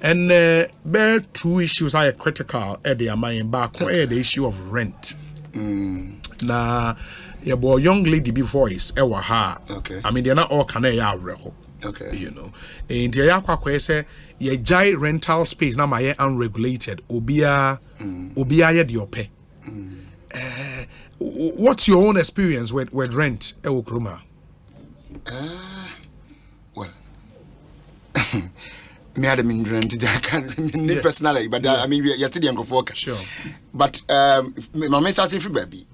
And there are two issues are critical at the amount back the issue of rent. Na your boy young lady be voice ewa ha. Okay. I mean they're not all can reho. Okay. You know. And the yakwa say ye jai rental space na my unregulated. Obia ye the ope. What's your own experience with rent ewo kruma? Well, me had a rent. I can't personally, but I mean, you're to the uncle for sure. But my message starting for baby.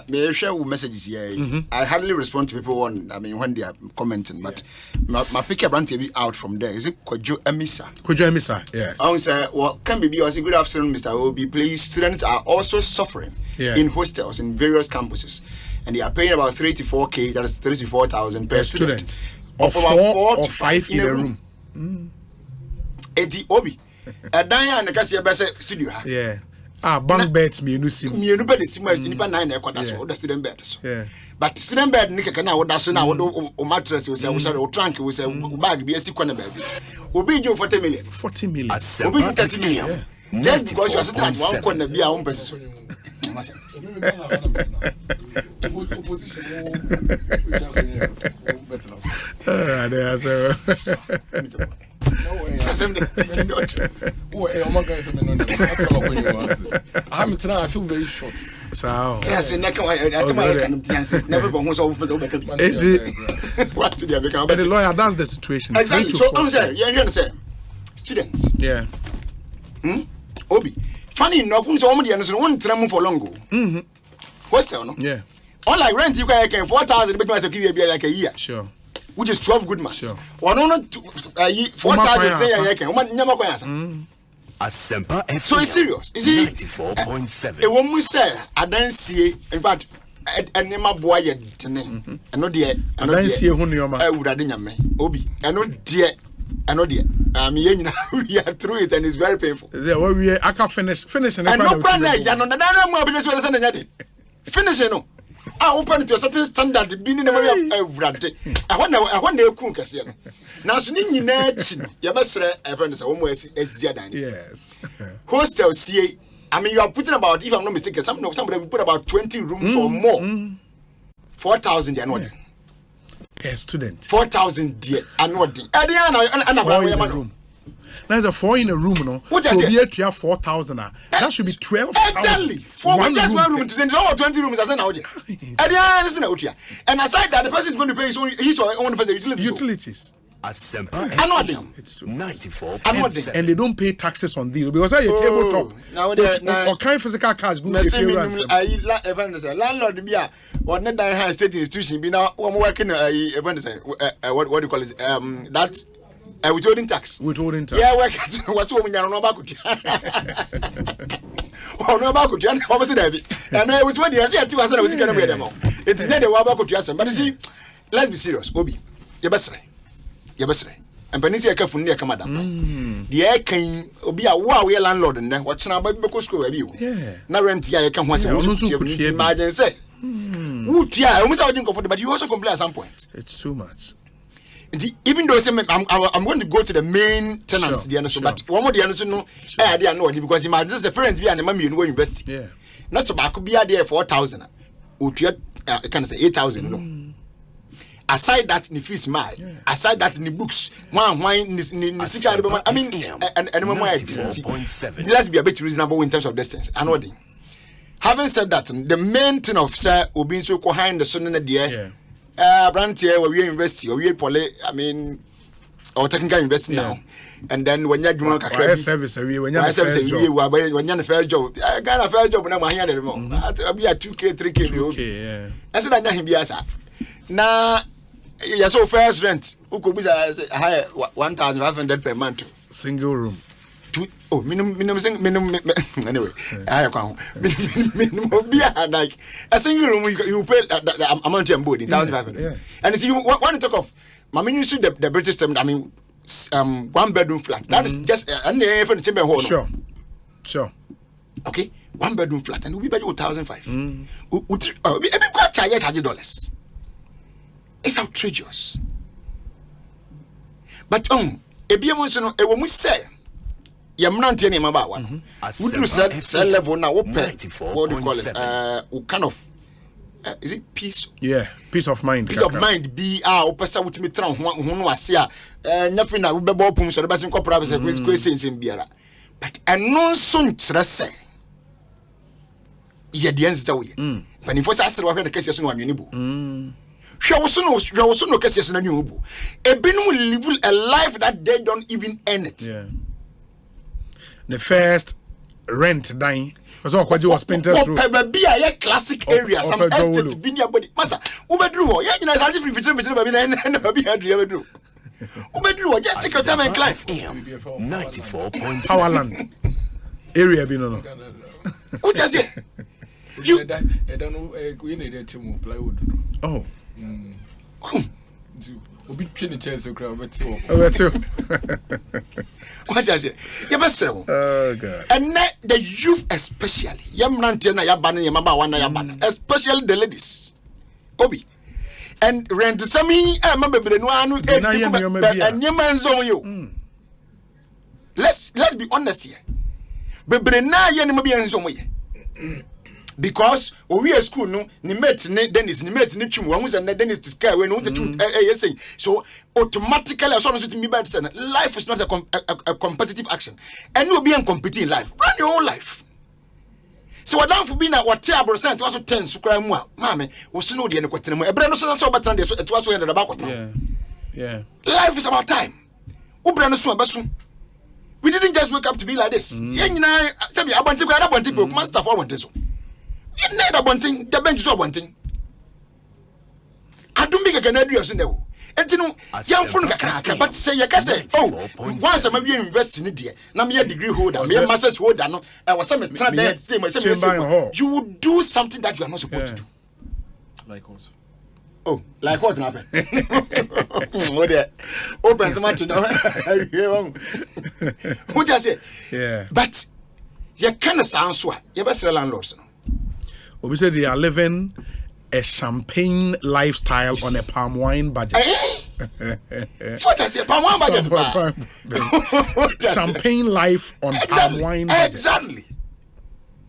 May I share messages here? I hardly respond to people when they are commenting, but my pickup brand to be out from there. Is it Kojo Emisa? Kojo Emisa, yes. I say, well, can be also good afternoon, Mr. Obi. Please, students are also suffering in hostels in various campuses, and they are paying about 3 to 4K. That is 3 to 4,000 per student. Of 4 or 5 in a room. Eti Obi, Diana Cassia Bessa studio. Yeah. Bunk beds me no sim. Me no bed is much in 9 quarters or the student beds. Yeah. But student bed nika kana woda so na wodo mattress we say we trunk we say bag be esi kwana baby. Obi jo 40 million. 40 million. Obi 30 million. Just because you are sitting at one corner be a one person. I feel very short. So but the lawyer, that's the situation. Exactly. So I'm saying, you say students. Yeah. Obi. Funny enough, when somebody understand one travel for long go. Hostel, no? Yeah. Unlike rent, you can 4,000, but to give you a beer like a year. Sure. Which is 12 good months. Sure. 4,000 say I can. So it's serious. Is it 94.7? A woman say, I don't see, in fact, and name my boy yet. And no dear, and no see who you are. I would have done me. Obi, and no dear. I know dear. We are through it and it's very painful. Yeah, well, I can finish. And no brother, you know, the more business was sending. Finish, you know. I open it to a certain standard, being in the way of Brady. I want to cook us here. Now, so you know, you must say, everyone is almost as Ziadan. Yes. Hostel CA. I mean, you are putting about, if I'm not mistaken, somebody will put about 20 rooms or more. 4,000 annually. Per student. 4,000 dear annually. And in a room. Now there's a 4 in a room, no. What so we have 4,000. That should be 12,000. Exactly. 4 one room to send 20 rooms as an audio. And aside that, the person is going to pay his or own for the utilities. Annually. It's true. 94. And they don't pay taxes on these because I tabletop. Now or kind physical cars go landlord be or not die state institution be now working what do you call it that withholding tax. Yeah, work what's woman no back oh no back and obviously and I was what you say 2 I was going to be them it's not the wa back to but you see let's be serious Obi you best and penisi e kafu ne kama da the air can obi a wo we landlord nne wo chena ba be ko school abi wo na rent ya ye ka ho ase wo imagine say wo tia o musa wodin comfortable but you also complain at some point. It's too much. Even though I'm going to go to the main tenants but one more the no idea no because imagine the parents be and the mommy university. Yeah. Not so back could be there 4,000. Can say 8,000 no. Aside that in the fees aside that in the books, I mean and let's be a bit reasonable in terms of distance. Having said that, the main thing of sir Obi so behind the son in the year. Brand here where we university or we poly I mean or technical university now and then when you do service when you fair job I got a fair job now my hand I'll be at 2K 3K I said I him be as now you so first rent who could be high 1,500 per month single room minimum anyway I can't minimum be like a single room you pay the amount of board 1,500 and see you want to talk of you see the British term I mean 1 bedroom flat that is just and the chamber hall sure okay 1 bedroom flat and we pay you 1,500 every quite charge dollars. It's outrageous but ebiamonso no e wo mu say Yamnanti and Yamaba one. Would you sell level now? What do you call it? What kind of is it peace? Yeah, peace of mind. Peace of mind. Be opesa with me tran who was here. Nothing I will be bopum so the best incorporate in Biara. But a non son tresse. Ye the answer away. But if I said what the case is no amiable. She also no cases in a new book. A bin will live a life that they don't even earn it. Yeah. The first rent dying. So what you was painted through. Be a classic area. Some estate be near body. Massa, Ubedru, yeah, you know, I different between baby had you ever do. Ubedru, just take your time and climb. 94.7 Power land area be no. What does it? You don't know, we need to move plywood. Oh. Obi twene chance okra beti wo. What does it? You must say. Oh God. And the youth especially. Yamnante na yabana yamaba wana yabana. Especially the ladies. Obi. And rent sami bebre no anu and yemanzo yo. Let's be honest here. Bebre na ye ne mabia nzo mo ye. Because we are school no ni mate ni Dennis ni mate ni twum wan na Dennis to sky we no say so automatically as to me bad say life is not a competitive action and no be in compete in life run your own life so what down for being at what table percent was 10 so cry mu mama we so no de ne kwetene mu ebre no so obetan de so it was so end about yeah life is about time ubre no so abeso we didn't just wake up to be like this yen nyina say be abonti kwa abonti pe kuma staff abonti so you need a bunting, the bench is a bunting. I don't make a canadian no. And you know, young from Kaka, but say, you can say, oh, once I'm a invest in it, now me a degree holder, me a master's holder, no, I was some time, you would do something that you are not supposed to do. Like what? Oh, like what happened? What there? Open so much to know. What does it? Yeah. But you can't sound so. You better sell landlords. We say they are living a champagne lifestyle on a palm wine budget. So what I say, palm wine budget. Champagne life on palm wine budget. Exactly.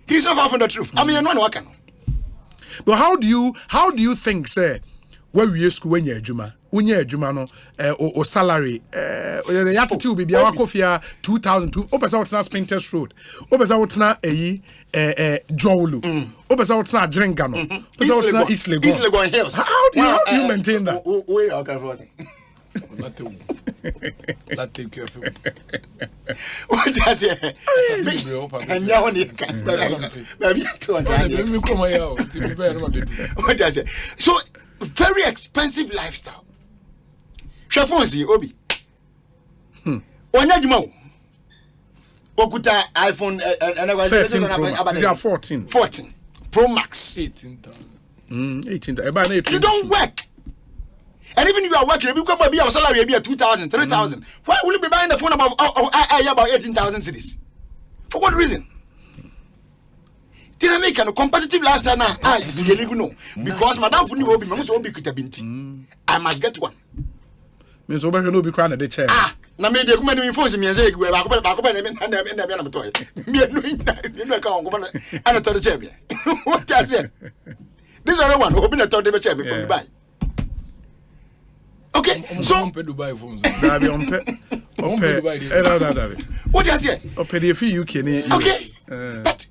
He's not far from the truth. I mean, no one can. But how do you think, say, where we school when you're Juma? When you're Juma, no, or salary, the attitude will be our coffee 2002. Open out na Spinters Road. Open out na Jowlu. Open out na Drengano. Open out na East Legon Hills. How do you maintain that? Wait, okay, for Not take careful. What does it? And now on what does it? So very expensive lifestyle. Shafonsi Obi. Onyadimo. Okuta iPhone and I was 13 Pro. They are 14 Pro Max. 18,000. 18. You don't work. And even if you are working, if you come by your salary be 2,000, 3,000. Why will you be buying the phone about 18,000 cities? For what reason? Did I make a competitive lifestyle now? You live no. Because Madame Funi will be I must get one. Means over here no be crying at the chair. Na me dey come no inform me say we ba ko ba na me toy. Me no ka on go na ana to the chair me. What I say? This other one open the to the chair me from Dubai. Okay, so on Dubai phones. That be on Dubai. What I say? Open the fee UK ni. Okay. But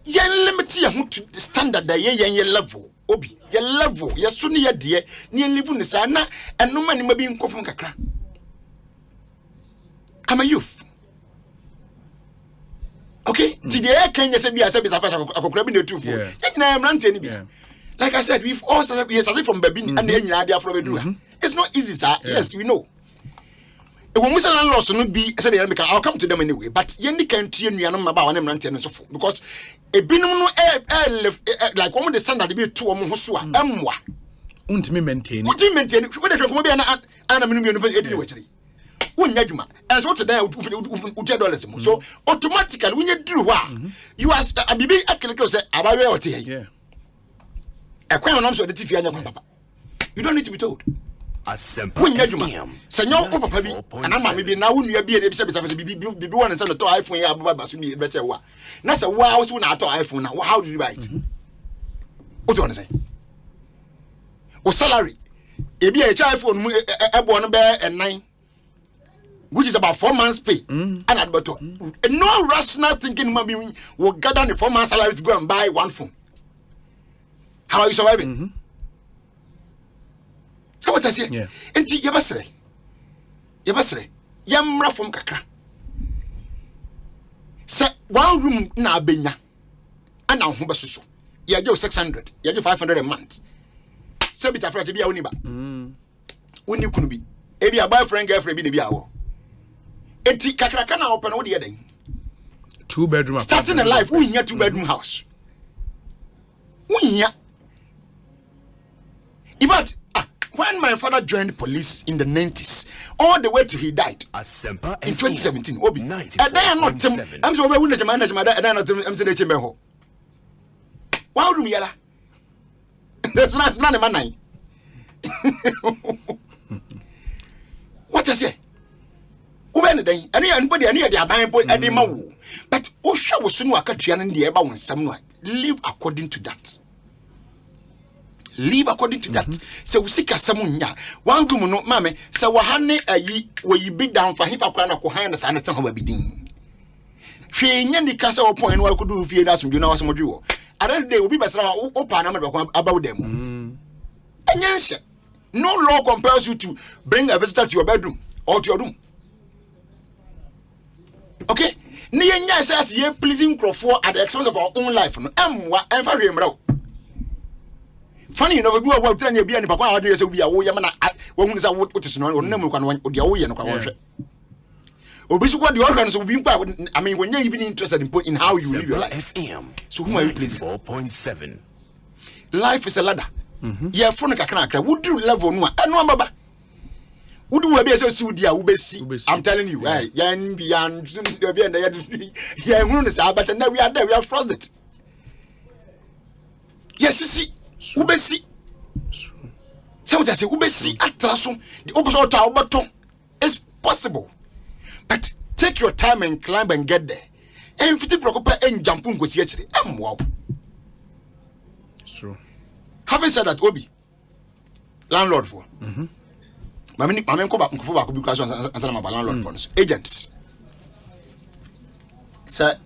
yen limit ya to the standard that yen level. Obi, your level, your sunny ya dear, near live in the sana, and no money may be in coffin kakra. I'm a youth. Okay, today can you say be a service of grabbing the two for? I'm ranting. Like I said, we've all started from baby and then you are from a It's not easy, sir. Yes, we know. When we say landlords will not be, I'll come to them anyway. But you can't tell me about one and so forth because a binum like one of the standard be 2 or more so amwa. Untimi maintain. What do you maintain? What if you come and university? Unyajuma. And so today $2. So automatically when you do what you ask a baby actually say about reality. Yeah. A crown also the TV and papa. You don't need to be told. Wonya dwuma. Sɛ nyɛ wo papa bi ana ma me bi na wo nua bi e bi sɛ bi won nsa no to iPhone ya ababa so mi be che wo. Na sɛ wo a wo so na to iPhone na how do you buy it? What do you want to say? O salary ebi a iPhone mu ebo no be 9, which is about 4 months pay. And at but no rational thinking human being will gather the 4 months salary to go and buy one phone. How are you surviving? So what I say? Enti yebasre yamra from kakra. Say 1 room na abenya ana ho besoso. You get 600, you get 500 a month. Say bit afra be a woni ba. Woni kunu bi. E bi a boyfriend girlfriend bi ne bi a wo. Enti kakraka na open wo de den. 2 bedroom starting a life we here 2 bedroom house. We in fact, when my father joined police in the 90s, all the way till he died in 2017, Obi, and then not Tim. I'm so we the manager, and then not I'm saying the chamber. Wow, room yala. That's not a man. What I say? Uben day, anybody, any of the abandoned boy, and the maw. But Osha was soon work at and the about somewhere. Live according to that. Live according to that. So we seek a samunya. 1 room no mammy, so wahane a ye where you beat down for him for Kana Kohanas and a tongue of bidding. She any castle point what could do if you ask me, you know, some of you. I don't they will be better open about them. And yes, no law compels you to bring a visitor to your bedroom or to your room. Okay? Niya says ye pleasing Crawford at the expense of our own life. I'm for him. Funny enough, we are telling you, be any papa, I say we are all Yamana. When is our what is known or no one or the Oyan or Obis what the organs will be. I mean, when you're even interested in how you live your life. So whom are you pleasing? 4.7. Life is a ladder. Yeah, Fonica Kanaka. Would you love one? And one baba. Would you be so sudia ubesi? I'm telling you, yan beyond the yeah, but now we are there, we are frosted. Yes, see, ubesi. So what I say, ubesi atrason, the opposite of bottom is possible. But take your time and climb and get there. And if you preoccupy and jump on, go see actually, wow. True. Having said that, Obi, landlord for. I mean, go back because I'm about landlord funds. Agents. Sir,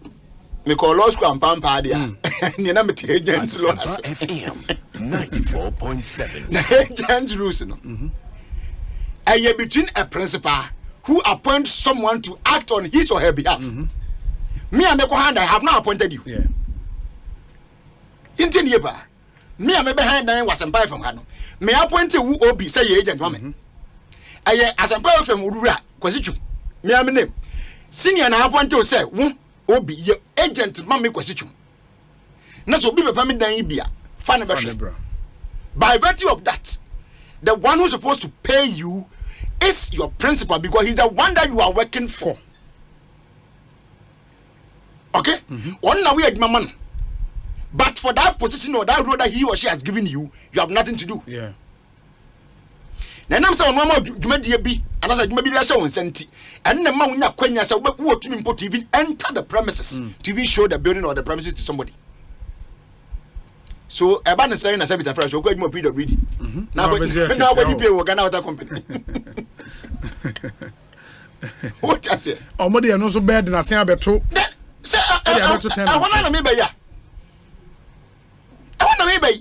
me call law school and pampa dia. You know me agents law. FM 94.7. Agents rules no. And you between a principal who appoints someone to act on his or her behalf. Me and me hand I have not appointed you. Yeah. Intin yeba. Me and me behind nine was empire from Hano. Me appoint who Obi say agent woman. Aye as empire from Urura, Quasitu. Me am name. Senior na appoint to say, Obi, your agent mammy Quasitu. Na so be a permit than Ibia. Fan by virtue of that, the one who's supposed to pay you is your principal because he's the one that you are working for. Okay? One now we are my man. But for that position or that role that he or she has given you, you have nothing to do. Yeah. Now I'm saying one more be and as I maybe that's on senti. And the man when say what to import even enter the premises to even show the building or the premises to somebody. So about the saying as a bit of fresh, we'll go more period read. Now when you pay we're gonna out that company. What I say? Oh, Modi are not so bad than I say about two. I want to me by ya. I want to me by.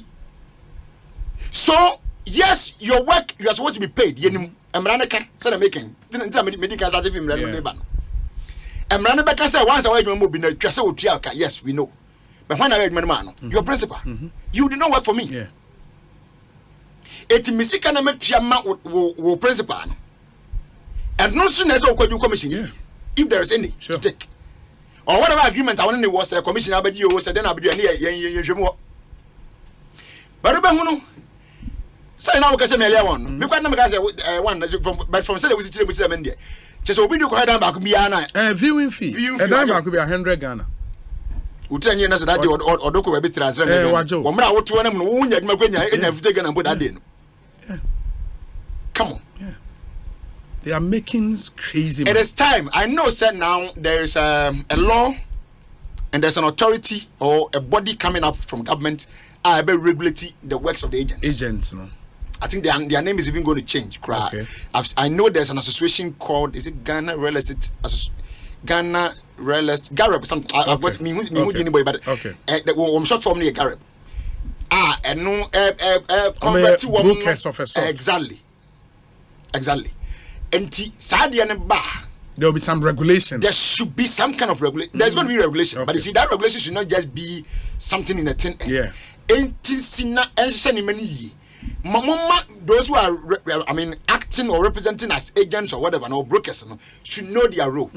So yes, your work you are supposed to be paid. You American said I'm making. Didn't medical certificate. American said once I wait, my mobile just so yes, we know. But when I read my man, your principal, you did not work for me. Yeah. It's music and I met your principal. And no sooner as you commission, if there is any to take. Or whatever agreement I wanted was a commission, I bet you was then I'll be near. But remember, say now, catch me one. Because I'm one from said it was which I'm in there. Just open your car down back, Miana. Viewing fee. And that could be 100 Ghana. Utenye you that or doko we be transfer. Wamra wo to na mu wo nya dwuma kwanya enya fute Ghana boda de no. Come on. They are making crazy It money. is time. I know, sir, now there is a law and there's an authority or a body coming up from government about regulating the works of the agents. No. I think their name is even going to change. Okay. I know there's an association called, is it Ghana Real Estate Ghana Real Estate Gareb something. I've got me anybody, but I'm short form near Gareb. And no convert to brokers of a sort. Exactly. And Sadia and Ba. There will be some regulation. There should be some kind of regulation. There's going to be regulation, but you see, that regulation should not just be something in a tin. Yeah. Mama, those who are, acting or representing as agents or whatever, or brokers, should know their role.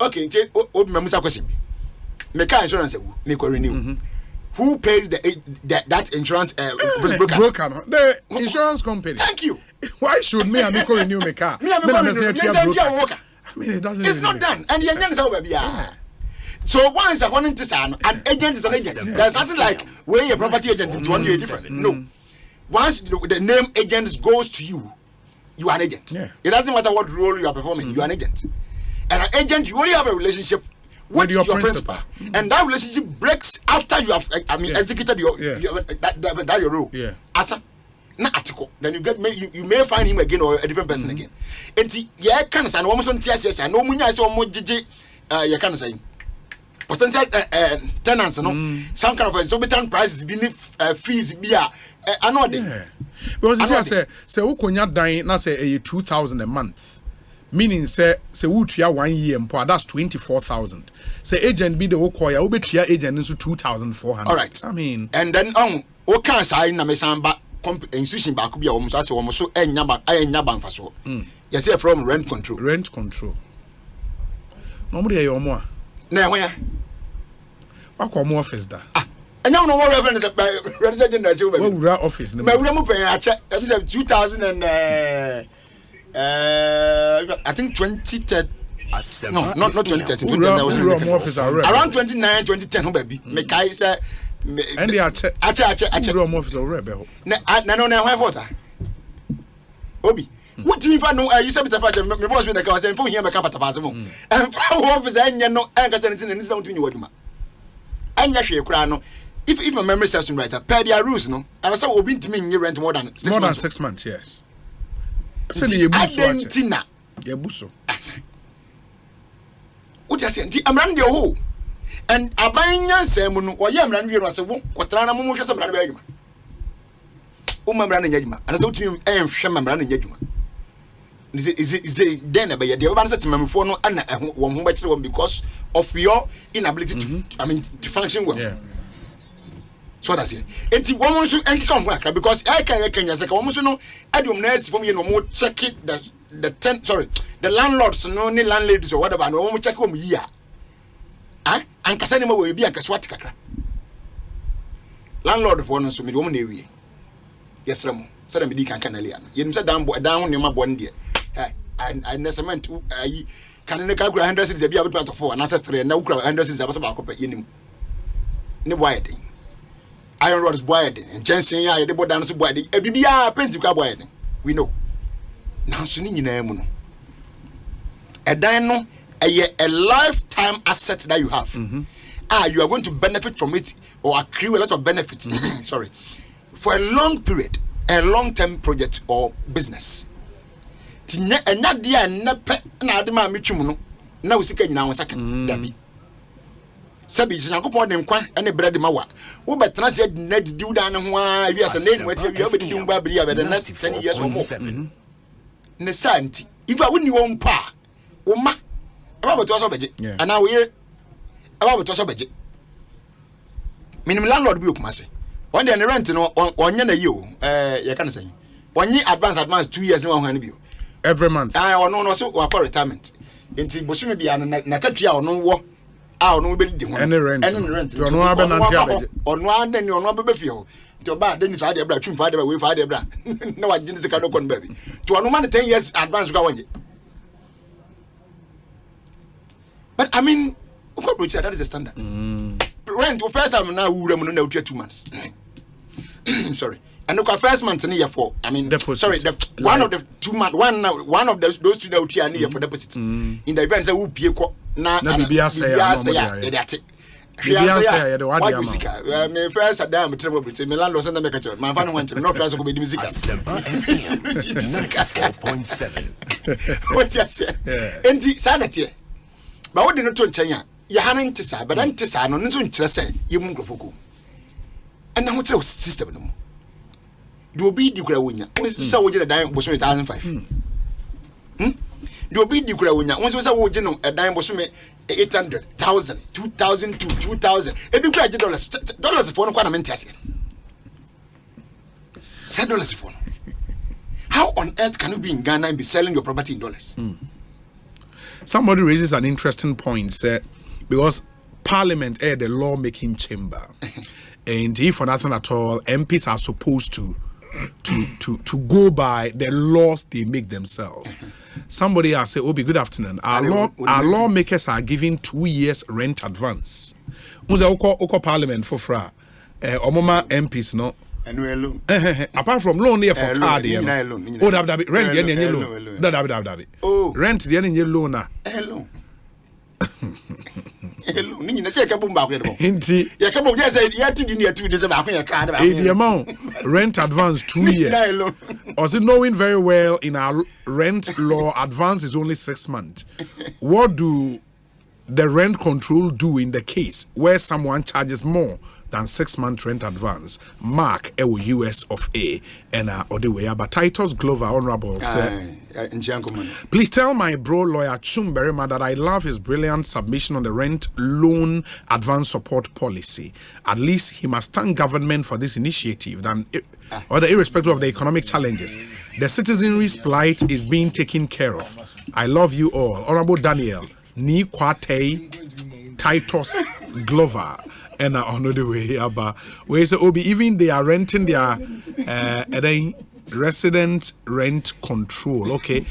Okay, Mamusa question. Make insurance, make renew. Who pays that insurance broker? The insurance company. Thank you. Why should me and Miko renew my car? Me and Miko I mean, it doesn't. It's not done, and the agent is over here. So once a one an agent is an agent. There's nothing like where your property agent into one year different. No. Once the name agent goes to you, you are an agent. Yeah. It doesn't matter what role you are performing, you are an agent. And an agent, you only have a relationship with your principal. And that relationship breaks after you have executed your role. Yeah. Asa na article. Then you may find him again or a different person again. And can say no almost on TSS and no munya so mojiji you can say potential tenants some kind of exorbitant prices beneath fees be another. Because you say ukonya dan na say 2,000 a month. Meaning say utua 1 year mpo that's 24,000. Say agent be the ukoya ubetua agent into 2,400. All right. I mean, and then o can say na mesamba institution back be o so say o so enya bank fa so. You say from rent control. No mo dey your mo a. Na ehwan ya. Wakọ mo office da. And now no more reference registered general chief. What would that office? My we pay a check 2000 and I think 2010. No, not 2013. 2010 was around 29 2010 home baby. Me kai say and they are check. I check room office already. No why for that? Obi. What do you even know? You said me boss me na ka say for here me ka patapase mo. And for office anya no anka anything and don't you waduma. Anya hwe kura no. If my memory serves me right, per their rules, no, I was so open to me rent more than 6 months. More than 6 months, yes. Argentina. Yebuso. What you say? I'm running the whole. And I buy Yansem, or Yam ran here as a woman, Quatrana Mumus and Ranagma. Uma Brandon Yajma, and I thought to him, and Shaman Brandon Yajma. Is it then about the advances to my phone and one because of your inability to function well. Yeah. So that's it. And one more should come back because I can as a woman no I do nurse for me no more check it the landlords no any landladies or whatever no more check home here. And Casanima will be a Caswat Kakra. Landlord of one so me woman area. Yes, Ram. Said me can Canalian. You said down in my one dear. I necessarily can in the calculate 100 cities a be able to 4 and answer 3 and now 100 cities about copy in him. No wide. Iron rods boiled and Jensen ya the board dance boiled. A BBA painted boiled. We know. Now swinging in a moon. A dino a lifetime asset that you have. You are going to benefit from it or accrue a lot of benefits. Sorry. For a long period, a long-term project or business. Tina and not dear nape na adema michumuno. Now we see now second. Dabi. Sabi na ko podem kwa ene bread mawa wo betena se na didiu da ne ho a wi asa na nwase wi obedidiu ba bri abeda next 10 years or more ne santi if I woni won pa wo ma aba beto so beje ana wo ye aba beto so beje minimum landlord bi okuma se one day ne rent no onye na yi o ye kan say onye advance 2 years no ho na bi every month no so wa for retirement enti bosu me bia na katua ono wo no be di ho any rent no abe na ntia beje ono ade ni ono be fie ho to ba de ni fa de bra twim fa de we fa de bra na wa jini sika no kon baby to ono man 10 years advance go wonye but I mean that is the standard rent first time na wura mu na utua 2 months sorry And the first month in year 4. I mean, deposit. Sorry, one of the 2 months, one of those 2 that are near for deposit. In the event that will be na Bibia say that. Me first at down between me landlord send me catch. My family went to not try to be music. 4.7. What you say? Enti sanity. But what did not to China? You haven't to say, but Antisa no nso nkyerɛ sɛ yɛmu nkrofoko. And now what's system no? Do be the Grawunya. Once so we did a dime was 1,005. Do be the Grawunya. Once was a dime was 800, 1,000, 2,000, 2,000. Every dollars for no quantum. Say dollars for. How on earth can you be in Ghana and be selling your property in dollars? Somebody raises an interesting point, sir, because Parliament is the law-making chamber. And if for nothing at all, MPs are supposed to go by the laws they make themselves. Somebody has said, Obi, good afternoon. Our lawmakers are giving 2 years rent advance. Oko Parliament for fra. Omoma MPs no. Apart from loan here for card. Oh, Dabi, rent the any loan. Dabi. Oh, rent the any loan na. Hello. Ni na say ka bumba ko de. Inti. Ya ka bumba say ya tu di ni atu de say ba ko ya card ba. The amount rent advance 2 years. Also knowing very well in our rent law advance is only 6 months. What do the rent control do in the case where someone charges more than 6 month rent advance? Mark US of A and Odewaya. But Titus Glover, Honorable, sir. Please tell my bro lawyer Chumberima that I love his brilliant submission on the rent loan advance support policy. At least he must thank government for this initiative, irrespective of the economic challenges. The citizenry's plight is being taken care of. I love you all. Honorable Daniel Ni Kwate Titus Glover. And on the way, where say Obi, even they are renting their resident rent control. Okay,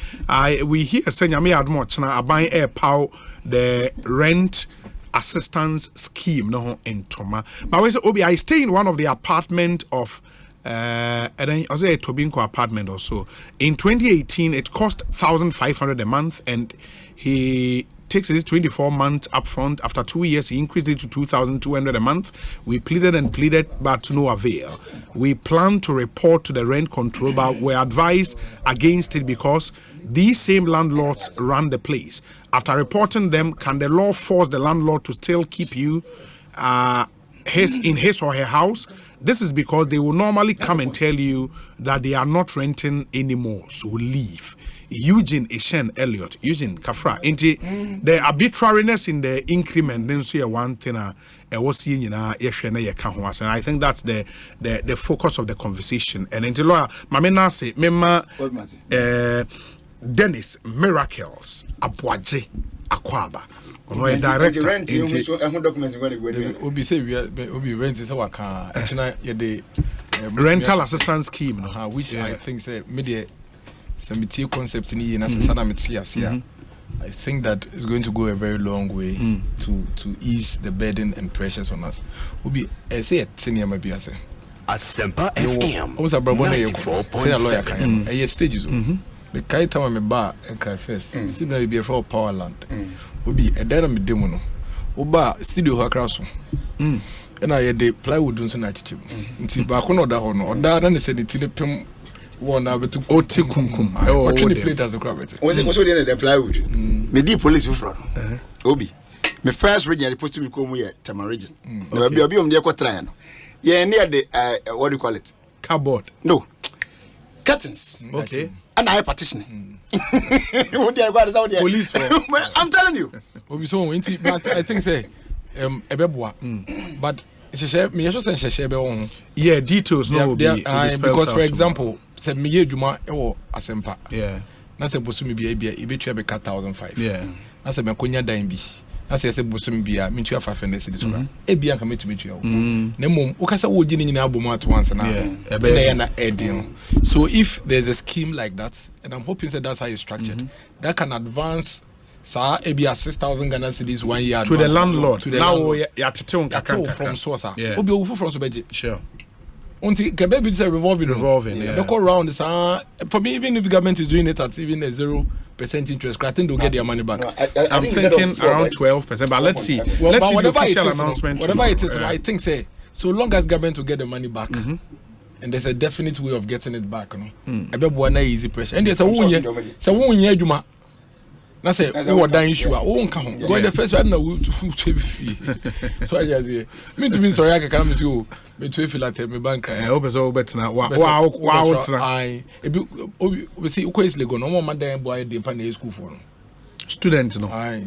we hear saying I may add much now. Buying air power the rent assistance scheme no in Toma. But we say Obi, I stay in one of the apartment of and then I say a Tobinco apartment or so. In 2018, it cost 1,500 a month, and he takes it 24 months upfront. After 2 years, he increased it to 2,200 a month. We pleaded, but to no avail. We plan to report to the rent control, but we're advised against it because these same landlords run the place. After reporting them, can the law force the landlord to still keep you in his or her house? This is because they will normally come and tell you that they are not renting anymore, so leave. Eugene Ishen Elliott, Eugene Kafra. The arbitrariness in the increment, then see one thing was seeing and I think that's the focus of the conversation. And into lawyer, Mamena say, Mema Dennis Miracles Abuaje Akwaba. No director. Obi say we Obi rent is our car. Rental assistance scheme, which I think say media some concept in I think that is going to go a very long way to ease the burden and pressures on us. Obi say a senior maybe I say Asempa FM. Almost a brabo say a lawyer can a stages. The kai time me ba and cry first. Still na be for power land. Obi a dada me demo no. Oba studio ha kraso. And I had the plywood nso na chichi. Nti ba ko no da ho no. Oda na se the tin pem one na betu oti kunkum. What the plate as a crab. What's the plywood? Me di police for. Obi. Me first region supposed to be come here Tama region. No be obi dey try no. Yeah, near the what do you call it? Cupboard. No. Curtains. Okay. And I partitioning. Police for. I'm telling you. So but I think say ebeboa. But me also say shebe yeah, details no will be because for example, say me adwuma e Asempa. Yeah. Na say bosu me bia e betwa be 1,005. Yeah. Na say me konya dan bi. Na say bosu me bia me tua 500 cedis so. E bia nka metumi tua. Na mom wo kasa wo gi ni nyina abomu at once na. Na edin. So if there's a scheme like that, and I'm hoping that that's how it's structured, that can advance maybe 6,000 Ghana cedis 1 year to the landlord. To the now landlord. Ya tete on kakra from source. Yeah. Obi owu from so beje. Sure. Until baby is revolving. Yeah. They go around. For me, even if the government is doing it at even a 0% interest, I think they'll get their money back. No, I'm thinking around 12%, but let's see. Well, Let's see the whatever official it is, announcement. whatever it is, tomorrow. I think say so long as government will get the money back, and there's a definite way of getting it back. I bet one easy pressure. And there's a one year. Na say who dan issue a won ka ho go the first one na we so I just say me to be sorry I can me go me to feel like me bank o person betina wa tena ai e bi we see uko is lego no mo madan boy dey pa na school for no student no ai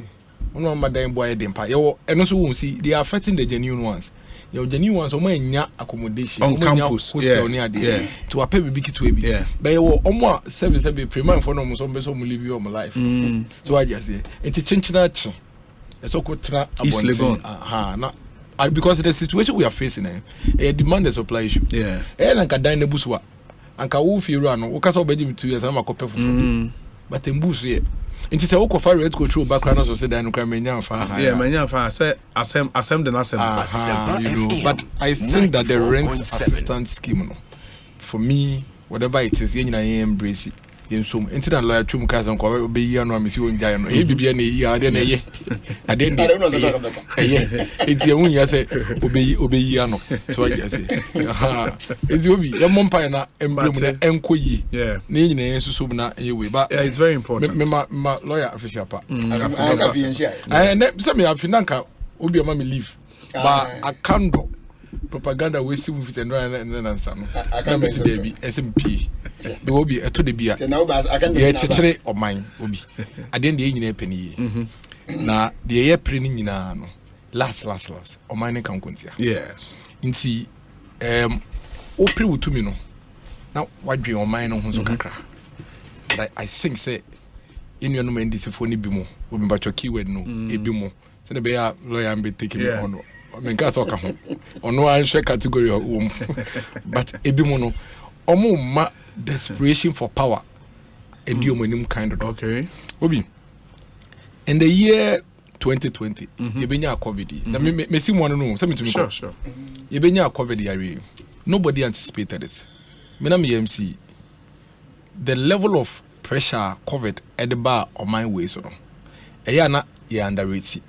no madan boy dey pa yo eno so won see they are affecting the genuine ones. Your genuine ones omo anya accommodation on campus hostel ni ade to apɛ bibi kitwe bi but you omo service be premand for no mo so be so mo live your life so I just say it chinchina chi so ko tra abonti na because the situation we are facing a demand and supply issue na nka dan na busua anka wo firu ano wo kasa obeji 2 years na makope fufu but embusu ye nti se wo ko fa red control background so say dan no kwa menya fa menya fa say asem the asem you know but I think that the rent assistance scheme no for me whatever it is yenyina embrace it yensum nti dan lawyer twum kasa nko be yi ano amisi wonja no e bibia na yi ade na ye ade ndi eti ehun ya say obeyi ano so I just say eti obi e mompa na emblem na enkoyi na nyina yensusu na yewe ba it's very important me ma lawyer official pa na say me afinanka obi ma me leave ba akando propaganda we see with and answer no na me say dey bi SMP the obi eto de bia ye chechire oman obi ade de nyina epani na de ye pre ni nyina no last oman ne kan kontia yes nti opre wutumi no na wadwe oman no ho so kakra but I think say in your no man disifo ni bi mo obi ba cho keyword no ebi mo say the be lawyer am be taking me on men ka so ka ho ono an share category but ebi mo no omo ma desperation for power and you manim kind of okay obi in the year 2020 yebenya covid na me see one no say me to me sure yebenya covid yare nobody anticipated it me na me MC the level of pressure covid at the bar on my way so no eya na ye underrated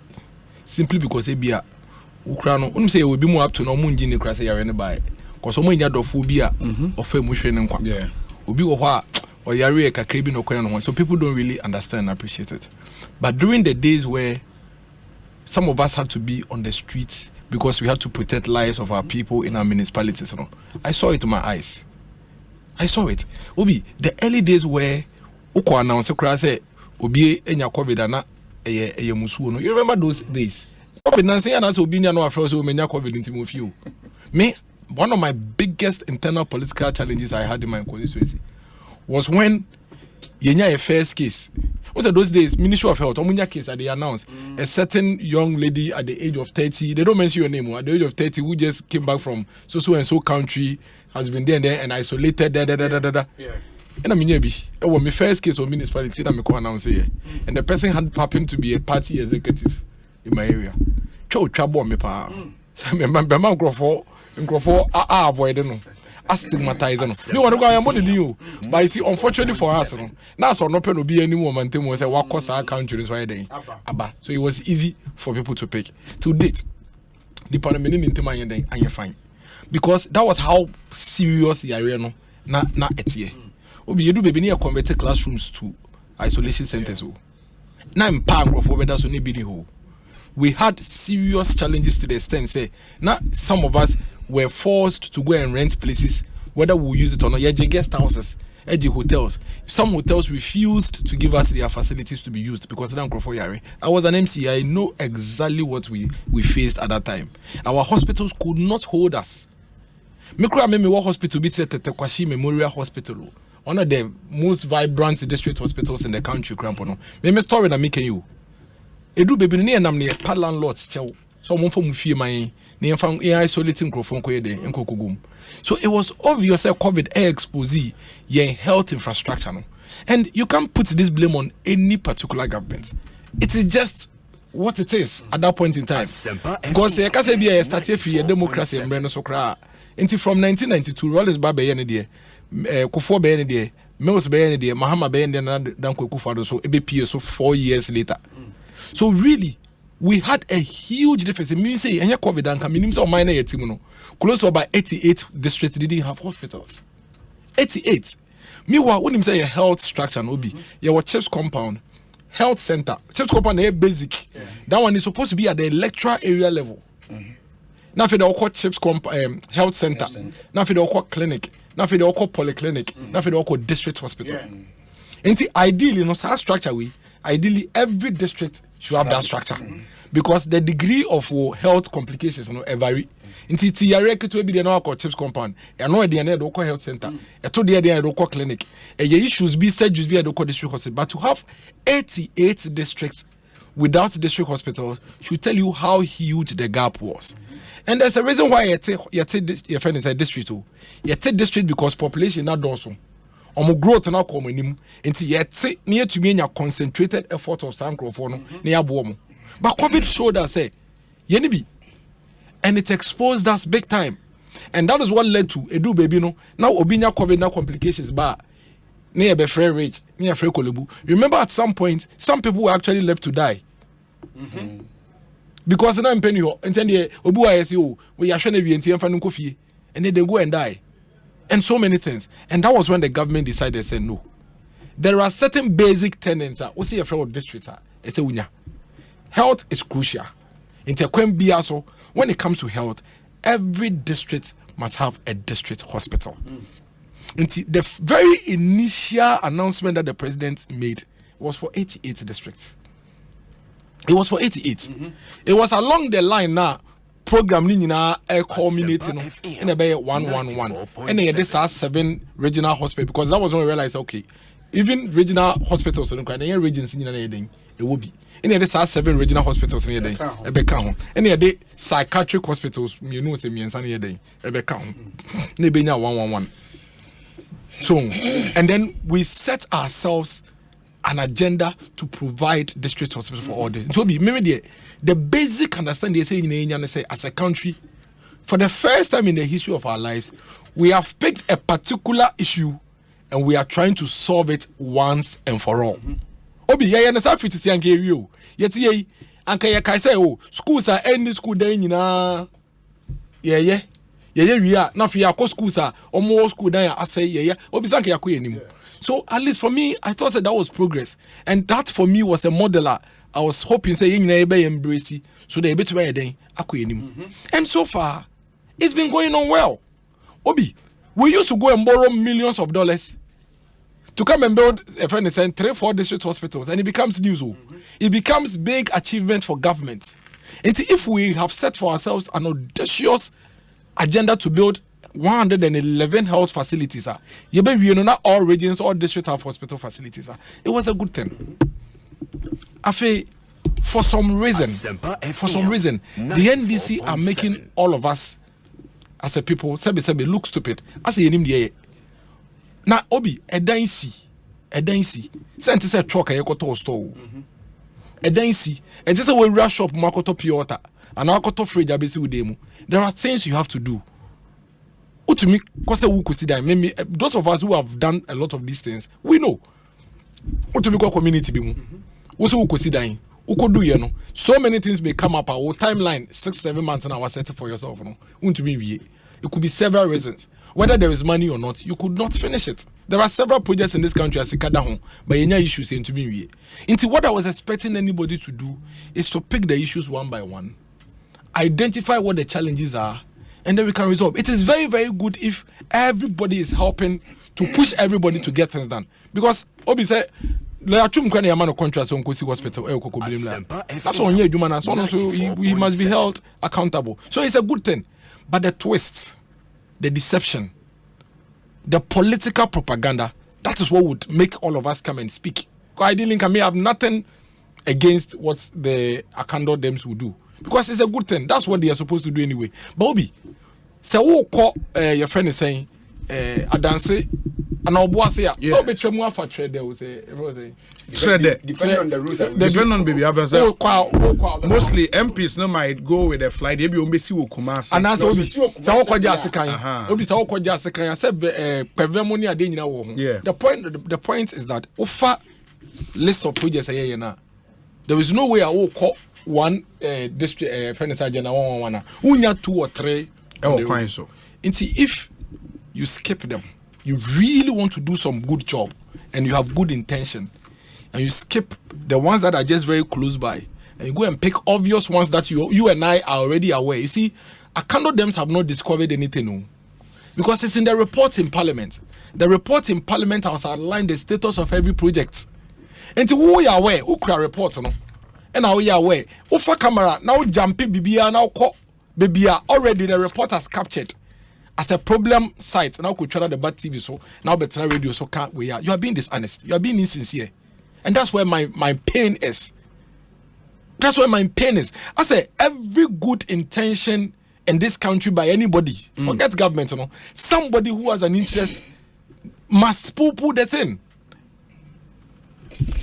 simply because e bia ukra no unum say we be more up to no munji ne kra say yare ne bai cause omo nya dofo bi a ofa mu hwe ne nkwa obi wo ho a o yare e kakra bi no kwan no so people don't really understand and appreciate it but during the days where some of us had to be on the streets because we had to protect lives of our people in our municipalities, you know, I saw it with my eyes. I saw it. Obi, the early days where uko announce kra say obi enya covid na eye musuo no. You remember those days? Covid na say na say obi nya no afro so menya covid ntimo fie. Me, one of my biggest internal political challenges I had in my constituency was when yenya a first case. What are those days? Ministry of Health, Omunya case, they announced a certain young lady at the age of 30. They don't mention your name. At the age of 30, who just came back from so and so country, has been there and isolated. Yeah. And I mean, when my first case of municipality, I go announce here, and the person had happened to be a party executive in my area. Trouble me pa. So me grofo avoid no. Astigmatize no. Me want to go am body you. But you see, unfortunately for us, no. Now so no pen will be any moment we say what cost our country is why they. Aba. So it was easy for people to pick. To date, the parliament into my end and you fine. Because that was how serious the area no na etie. Obi you do baby near converted classrooms to isolation centers. Na mpa nkrofo beda so ne bi ni ho. We had serious challenges to the extent say now some of us were forced to go and rent places, whether we use it or not. Yeah, guest houses, edgy hotels. Some hotels refused to give us their facilities to be used because I was an MC. I know exactly what we faced at that time. Our hospitals could not hold us. Mikra hospital beats Tetekwashi Memorial Hospital, one of the most vibrant district hospitals in the country. Me story na making you. Edu baby ni enam ne pa landlords chew. So mo fo mu fie man ne enfam isolating microphone ko yede enkokogum. So it was obvious that COVID expose your health infrastructure no. And you can't put this blame on any particular government. It is just what it is at that point in time. Because you can say be a start free democracy and brand so cra Until from 1992, Rollins ba be ne de, Kufo be ne de, Mills be ne de, Mahama be ne de, dan Kufado so EBP so 4 years later. So really, we had a huge difference. It means say any COVID and coming so minor yetimuno. Close to about 88 districts didn't have hospitals. 88. Meanwhile, when you say a health structure no be, you have Chips compound, health center. Chips compound is basic. That one is supposed to be at the electoral area level. Now for the Chips health center. Now for the clinic. Now for the polyclinic. Now for the district hospital. And see, ideally, no such structure ideally every district should have that structure. Because the degree of health complications vary. Inti ti yare keto bi de na akọ Chips compound e no de na do health center e to de do clinic e ye issues be surgeries be do district hospital. But to have 88 districts without district hospitals should tell you how huge the gap was. And there's a reason why your friend is a district. You take district because population na doso omo growth na come anim nti yet near to be a concentrated effort of some crofo no na yabo mo. But COVID showed us say yeni bi. And it exposed us big time. And that is what led to Edu baby no. Now obinya COVID now complications ba near be free rate, near free kolebu. Remember at some point some people were actually left to die. Because now I'm penny and then the obu ISO we are showing be enti emfa nko fie and then they go and die. And so many things. And that was when the government decided say no. There are certain basic tenets that we see a fraud district they say unya. Health is crucial. So when it comes to health, every district must have a district hospital. The very initial announcement that the president made was for 88 districts. It was for 88. It was along the line now. Program ni nyina culminating in about 111 and then this has 7 regional hospitals because that was when we realized okay even regional hospitals so the regions in it will be and then this has 7 regional hospitals in there ebeka and then the psychiatric hospitals you know say miensa na there ebeka na benya 111 so and then we set ourselves an agenda to provide district hospitals for all this. So maybe the basic understanding they say as a country, for the first time in the history of our lives, we have picked a particular issue and we are trying to solve it once and for all. Obi ya na sa fititi anke wi o. Yeti ye anka ye kai say oh schools are any school then nyina ye wi a na fi akọ schools are omo school dan asay ye obi sanka yakọ enimu. So at least for me, I thought that was progress. And that for me was a modeler. I was hoping say you embrace it so they better by then. And so far, it's been going on well. Obi, we used to go and borrow millions of dollars to come and build a friend 3-4 district hospitals, and it becomes news. It becomes big achievement for government. And if we have set for ourselves an audacious agenda to build 111 health facilities, not all regions, all district have hospital facilities. It was a good thing. For some reason, the NDC are making all of us as a people look stupid. As a name now, Obi, a daincy, sent us a truck a koto store. A daincy, and just a way rush up Makoto Piota and Makoto Fridge Abisi with demo. There are things you have to do. To me, maybe those of us who have done a lot of these things, we know. To me, community be also do so many things may come up. Our timeline 6-7 months and I was setting for yourself. It could be several reasons. Whether there is money or not, you could not finish it. There are several projects in this country as but any issues into me. Into what I was expecting anybody to do is to pick the issues one by one, identify what the challenges are, and then we can resolve. It is very, very good if everybody is helping to push everybody to get things done. Because Obi said, contracts on hospital. That's on human so he must be held accountable. So it's a good thing. But the twist, the deception, the political propaganda, that is what would make all of us come and speak. Because ideally, I may have nothing against what the Akando Dems will do. Because it's a good thing. That's what they are supposed to do anyway. But Obi, so who call your friend is saying, adanse ana oboase ya so betwe mu afa trade there we say depending on the route depending on baby mostly MPs no might go with a flight ebi ombesi wo Kumasi and as obi sa wo kwaja asekan obi sa wo kwaja asekan say pevemo ni ade nyina wo ho the point is that offer list of projects here na there is no way I will call one district finance agenda 111 unya 2 or 3 so if you skip them, you really want to do some good job and you have good intention, and you skip the ones that are just very close by, and you go and pick obvious ones that you and I are already aware. You see, Akando Dems have not discovered anything new, because it's in the report in Parliament. The report in Parliament has outlined the status of every project. And to who you aware, who could report no? And now you aware, Ufa camera now jumpy bibia now call bibia already the report has captured as a problem site. Now could try the bad TV so now better radio so can't we are. You are being dishonest. You are being insincere, and that's where my pain is. That's where my pain is. I say every good intention in this country by anybody, forget government, somebody who has an interest must poo-poo the thing.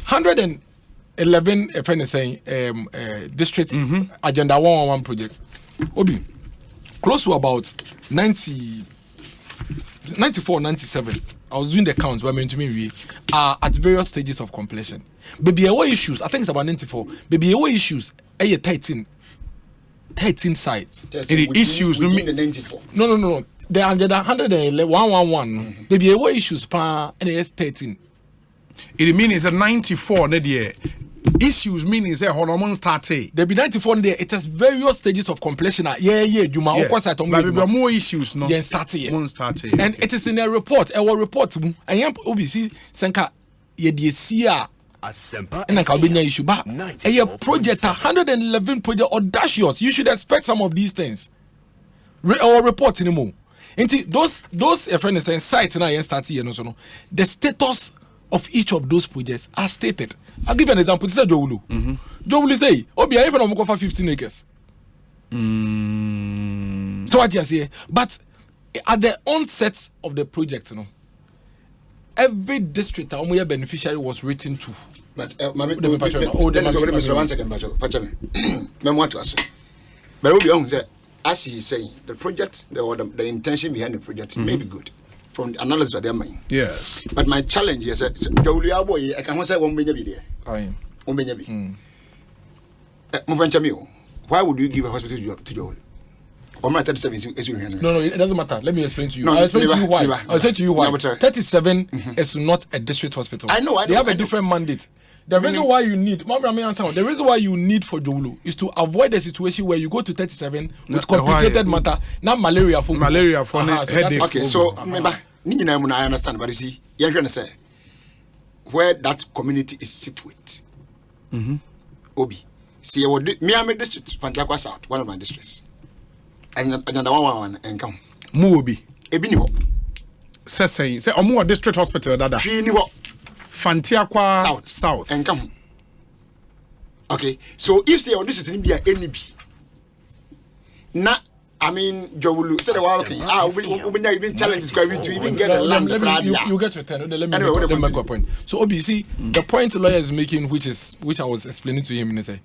111 if anything district agenda 111 projects. Obi close to about 94, 97. I was doing the counts, but we are at various stages of completion. Baby, away issues. I think it's about 94. Baby, away issues. 13 sites. The issues within the 94. No. The 111. Baby, away issues. And it's 13. It means a 94 ne there. Issues meaning say hormone started. There be 94 there. It has various stages of completion. Juma. But more issues no. Yeah, started. And it is in a report. Our report. And OBC Senka Yedia. And I can be issue. But a project 111 project audacious. You should expect some of these things. Our report anymore. And those friends saying sites now started. The status of each of those projects are stated. I'll give you an example. This is Jowulu. Jowulu say, "Obi, I even am for 15 acres." So what you say? But at the onset of the project, every district a beneficiary was written to. But one second, but Obi as he is saying, the project, the intention behind the project may be good. From the analysis of their mind. Yes. But my challenge is that I can say one million there. Why would you give a hospital to Joel? Or my 37 is No, it doesn't matter. Let me explain to you. I'll explain to you why. I'll say to you why. 37 is not a district hospital. I know. They have a different mandate. The reason why you need, the reason why you need for Jowulu is to avoid the situation where you go to 37 with complicated matter, not malaria for headache. Okay, so remember, I understand, but you see, you're trying to say where that community is situated. Obi, see, Miami district, Fantakwa South, one of my districts, and another one and come. Muobi, Ebiniho. Say, Omo district hospital, Dada. Fantiakwa South and come. Okay, so if say this is be a NB, I mean, Jowulu said, "Okay, we even challenges going to even get a land." You get your turn. Let me make a point. So, obviously, the point the lawyer is making, which I was explaining to him, and say,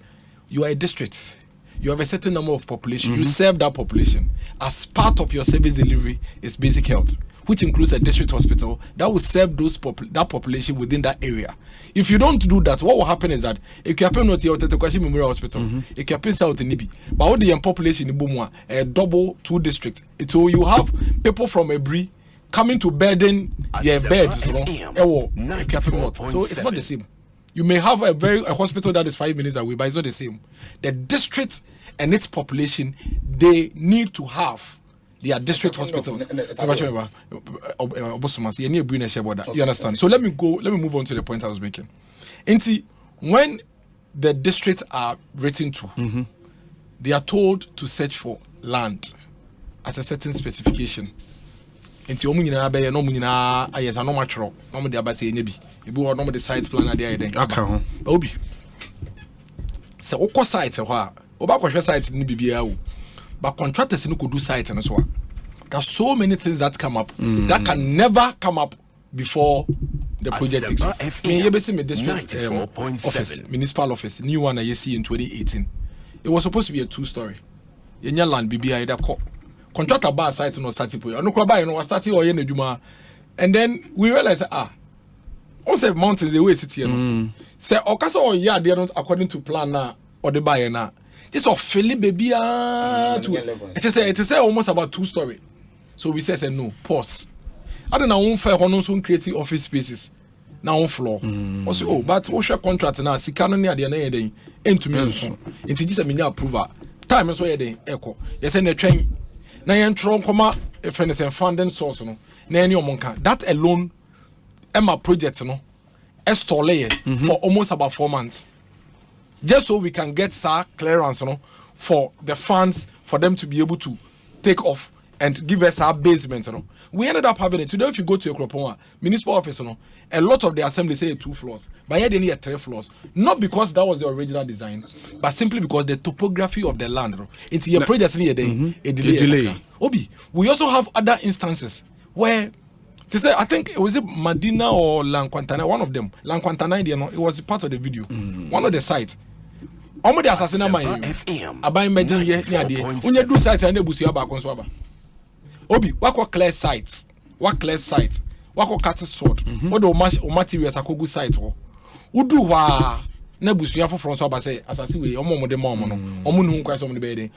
you are a district. You have a certain number of population. You serve that population. As part of your service delivery is basic health, which includes a district hospital that will serve that population within that area. If you don't do that, what will happen is that if you happen not here at the Memorial Hospital, if you happen south in Nibi, but all the population in Bumwa, a double 2 districts, so you have people from Ebri coming to burden their beds. So it's not the same. You may have a hospital that is 5 minutes away, but it's not the same. The district and its population, they need to have their district hospitals. You understand? So let me move on to the point I was making. When the districts are written to, they are told to search for land at a certain specification. The site plan Obi. So oko site site but contractors no could do site and so on. There's so many things that come up that can never come up before the project takes off. Me district office, municipal office, new one I see in 2018. It was supposed to be a 2-story. Yenya land BBI that contractor bar site no starting point. No craba you know starting or yen eduma. And then we realized also mountains the way it's here no. Say okasa or yeah they are not according to plan na or the buyer na. This of Philly baby to it is almost about 2-story. So we said no, pause. I don't know fair on some creative office spaces. Now on floor. Also, oh, but OSHA contract now, si canon near the end, and to me, it is a mini approval. Time is where they echo. Yes, and the train. Now, you're trying to if anything funding source, no, that alone, Emma project, no, estole for almost about 4 months. Just so we can get clearance, no, for the funds for them to be able to take off and give us our basement, you know. We ended up having it. Today, if you go to a Kropoma municipal office, you know, a lot of the assembly say 2 floors, but here they need 3 floors. Not because that was the original design, but simply because the topography of the land. You know, it's your project need a delay. Obi, we also have other instances where, to say, I think it was Medina or Lanquantana, one of them. Lanquantana, you know, it was part of the video. One of the sites. Almost the assassin of my about imagine here near the when you do sites and the busi about conswaba. Obi, what clear sites? What clear sites? What cut sword? What the materials are good sites? Who do wa? Nebusia for France Abba say, as I see, we almost the mom, Omun cries on the bed.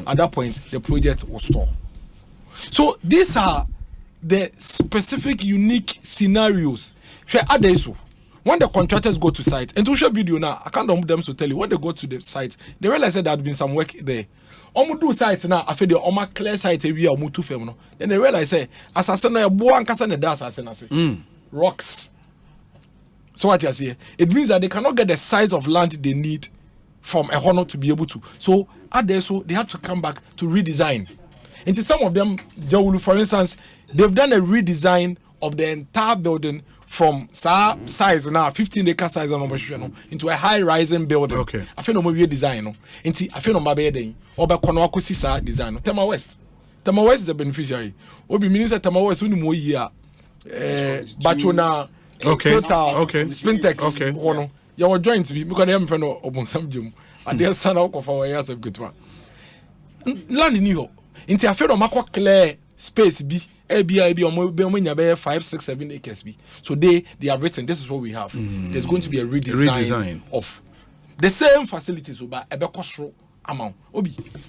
At that point, the project was stopped. So these are the specific, unique scenarios. When the contractors go to site, and to show video now, I can't them to tell you when they go to the site, they realize that there had been some work there. Omu do site now, I feel the Oma clear site we are mutu femono. Then they realize say assassin a boy and kasa ne da assassin rocks. So what you see, it means that they cannot get the size of land they need from a honor to be able to. So at there, so they have to come back to redesign. And some of them, Jawulu, for instance, they've done a redesign of the entire building from size now 15-acre size into a high-rising building. Okay. I feel no more design. Into I feel no more bedding or back on Ekosiisen design. Tema West is the beneficiary. Obi means that Tema West only more year. Bachona. Okay. Total. Okay. Spintex. Okay. One. Your joints because they have friend of some gym. And they are son of our years of good one. Land in New York. Into I feel no more clear space be. ABI 5, 6, 7 acres. So they have written this is what we have. There's going to be a redesign of the same facilities but a cost amount.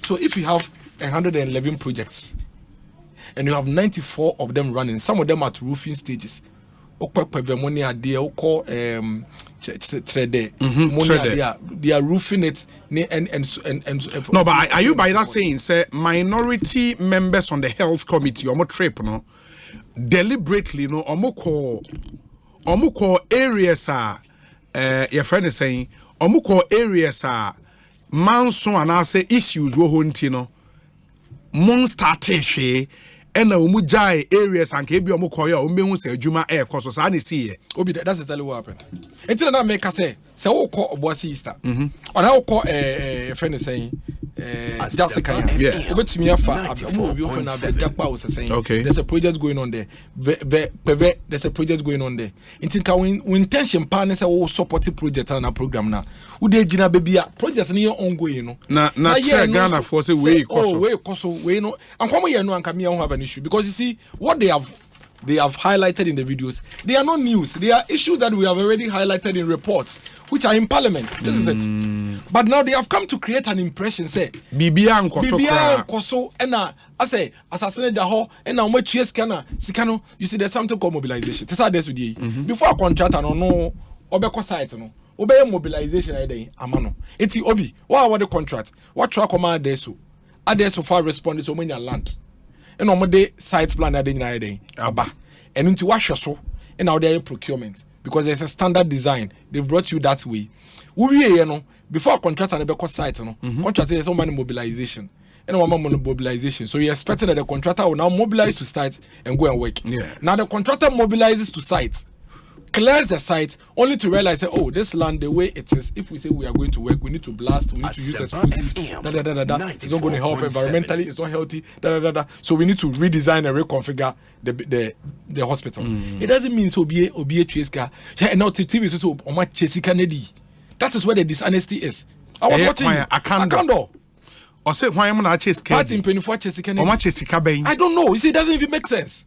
So if you have 111 projects and you have 94 of them running, some of them at roofing stages. They are roofing it and no, but are you by that saying say minority members on the health committee or trip no deliberately no omuko areas are your friend is saying omuko areas are manso and I say issues wo honti no monster teshe and umujai areas and kebi omukoya umbehu se adwuma e koso sa na see obi that's exactly what happened. Until na make say we call oboasi Easter or now call friend saying Jessica obetumi afa obi open na bedakpa was saying there's a project going on there there's a project going on there until can we intention plan say we support project and program na we dey gina baby project na ongoing no na share Ghana for say we koso we no and come here no and come here have an issue because you see what they have highlighted in the videos. They are not news. They are issues that we have already highlighted in reports, which are in Parliament. This is it. But now they have come to create an impression. Say, Bibia Koso, and I say, assassinate the whole, and now much Sikano. You see, there's something called mobilization. This is what before a contract, I don't know, Obeko site, no, obey mobilization. Amano. It's Obi. What about the contract? What track command there so? Are there so far responded so many land? And on the site plan Abba. And into wash so and now there procurement because there's a standard design. They've brought you that way. We before contract and the site contract is so many mobilization. And one more mobilization. So you're expecting that the contractor will now mobilize to site and go and work. Yeah. Now the contractor mobilizes to site. clears the site only to realize that, oh, this land, the way it is, if we say we are going to work, we need to blast, we need to use explosives, it's not going to help environmentally, it's not healthy, so we need to redesign and reconfigure the hospital. It doesn't mean so be a Cheska. And now TV is so much Chesika. That is where the dishonesty is. I was watching Akando. Or say why am I chase Party in 24 Chesika. How much Chesika? I don't know. You see, it doesn't even make sense.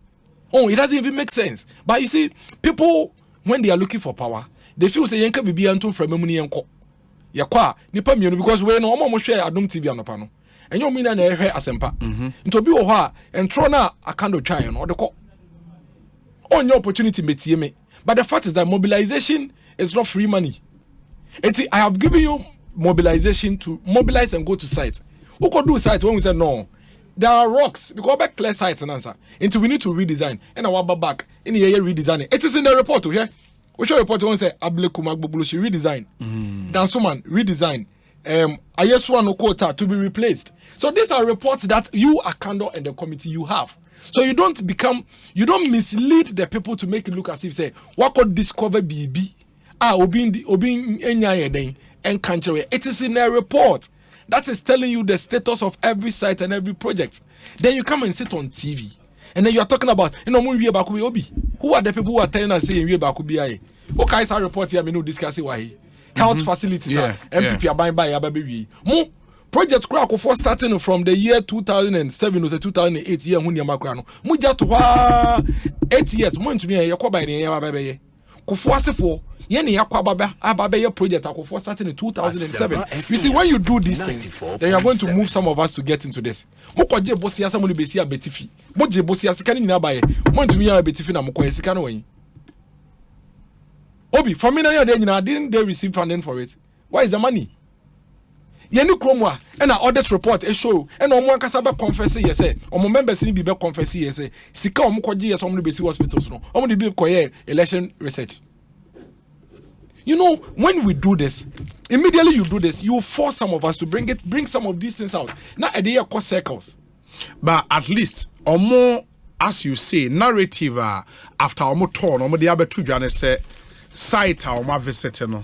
Oh, it doesn't even make sense. But you see, people, when they are looking for power, they feel say yanka bibi antum from money yanko. Yakwa nipa mienu because we no omo share Adom TV anopa no. Enyo mi na na ehwe asempa. Nto bi wo ho a entro na Akando try no odeko. Onye opportunity metie me. But the fact is that mobilization is not free money. I have given you mobilization to mobilize and go to site. Who could do site when we said no? There are rocks because back clear sites and answer. Until we need to redesign. And I want back in the year redesigning. It is in the report here. Which report one say Ablekumak Bubulushi redesign. Dansuman redesign. Ayeswan Okota to be replaced. So these are reports that you Akando and the committee you have. So you don't mislead the people to make it look as if say what could discover BB. Obin Enyayeden and Kanchewe. It is in a report. That is telling you the status of every site and every project. Then you come and sit on TV. And then you are talking about, who are the people who are telling us saying, okay, it's a report here, discuss why. Health facilities, MPP are buying by Ababi. Project Crack for starting from the year 2007 or 2008 year, Muja to 8 years, Mon to me, Yakoba, Yababe. Kufuasefo yeni yakwa ababe project akofo starting in 2007. You see, when you do these things, then you are going to move some of us to get into this. Mokoje bosia samuli besia betifi. Moje bosia sikani nyina baye. Montumi ya betifi na mokoye sikano wen. Obi, for me na nyina didn't they receive funding for it? Why is the money? Yeni kromwa and our audit report a show and omo ankasa be confess yes omo members ni be confess yes sika omo kwaji yes omo be hospitals no omo be koye election research. You know, when we do this, immediately you do this, you force some of us to bring some of these things out. Now a day cause circles. But at least omo, as you say, narrative after omo turn omo the other two say site omo visit no.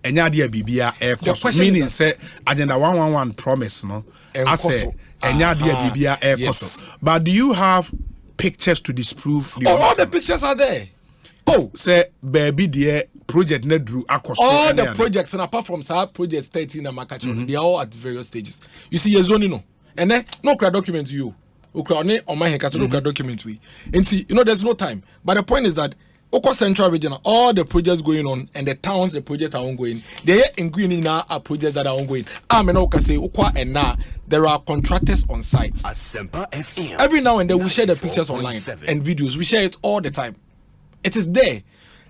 Enya dia bibia ekoso meaning say agenda 111 promise no I say enya dia bibia ekoso. But do you have pictures to disprove all the pictures are there? Oh, say baby dear project nedru akoso. All the projects and apart from sir projects 13 and Makacho, they are all at various stages. You see your zone no. And then no credit document to you. Okra on my head no credit document we. And see, you know there's no time. But the point is that Oko Central Region, all the projects going on and the towns, the projects are ongoing. They are in green now are projects that are ongoing. Amenoka say Okwa and now there are contractors on site. Every now and then we share the pictures online and videos. We share it all the time. It is there.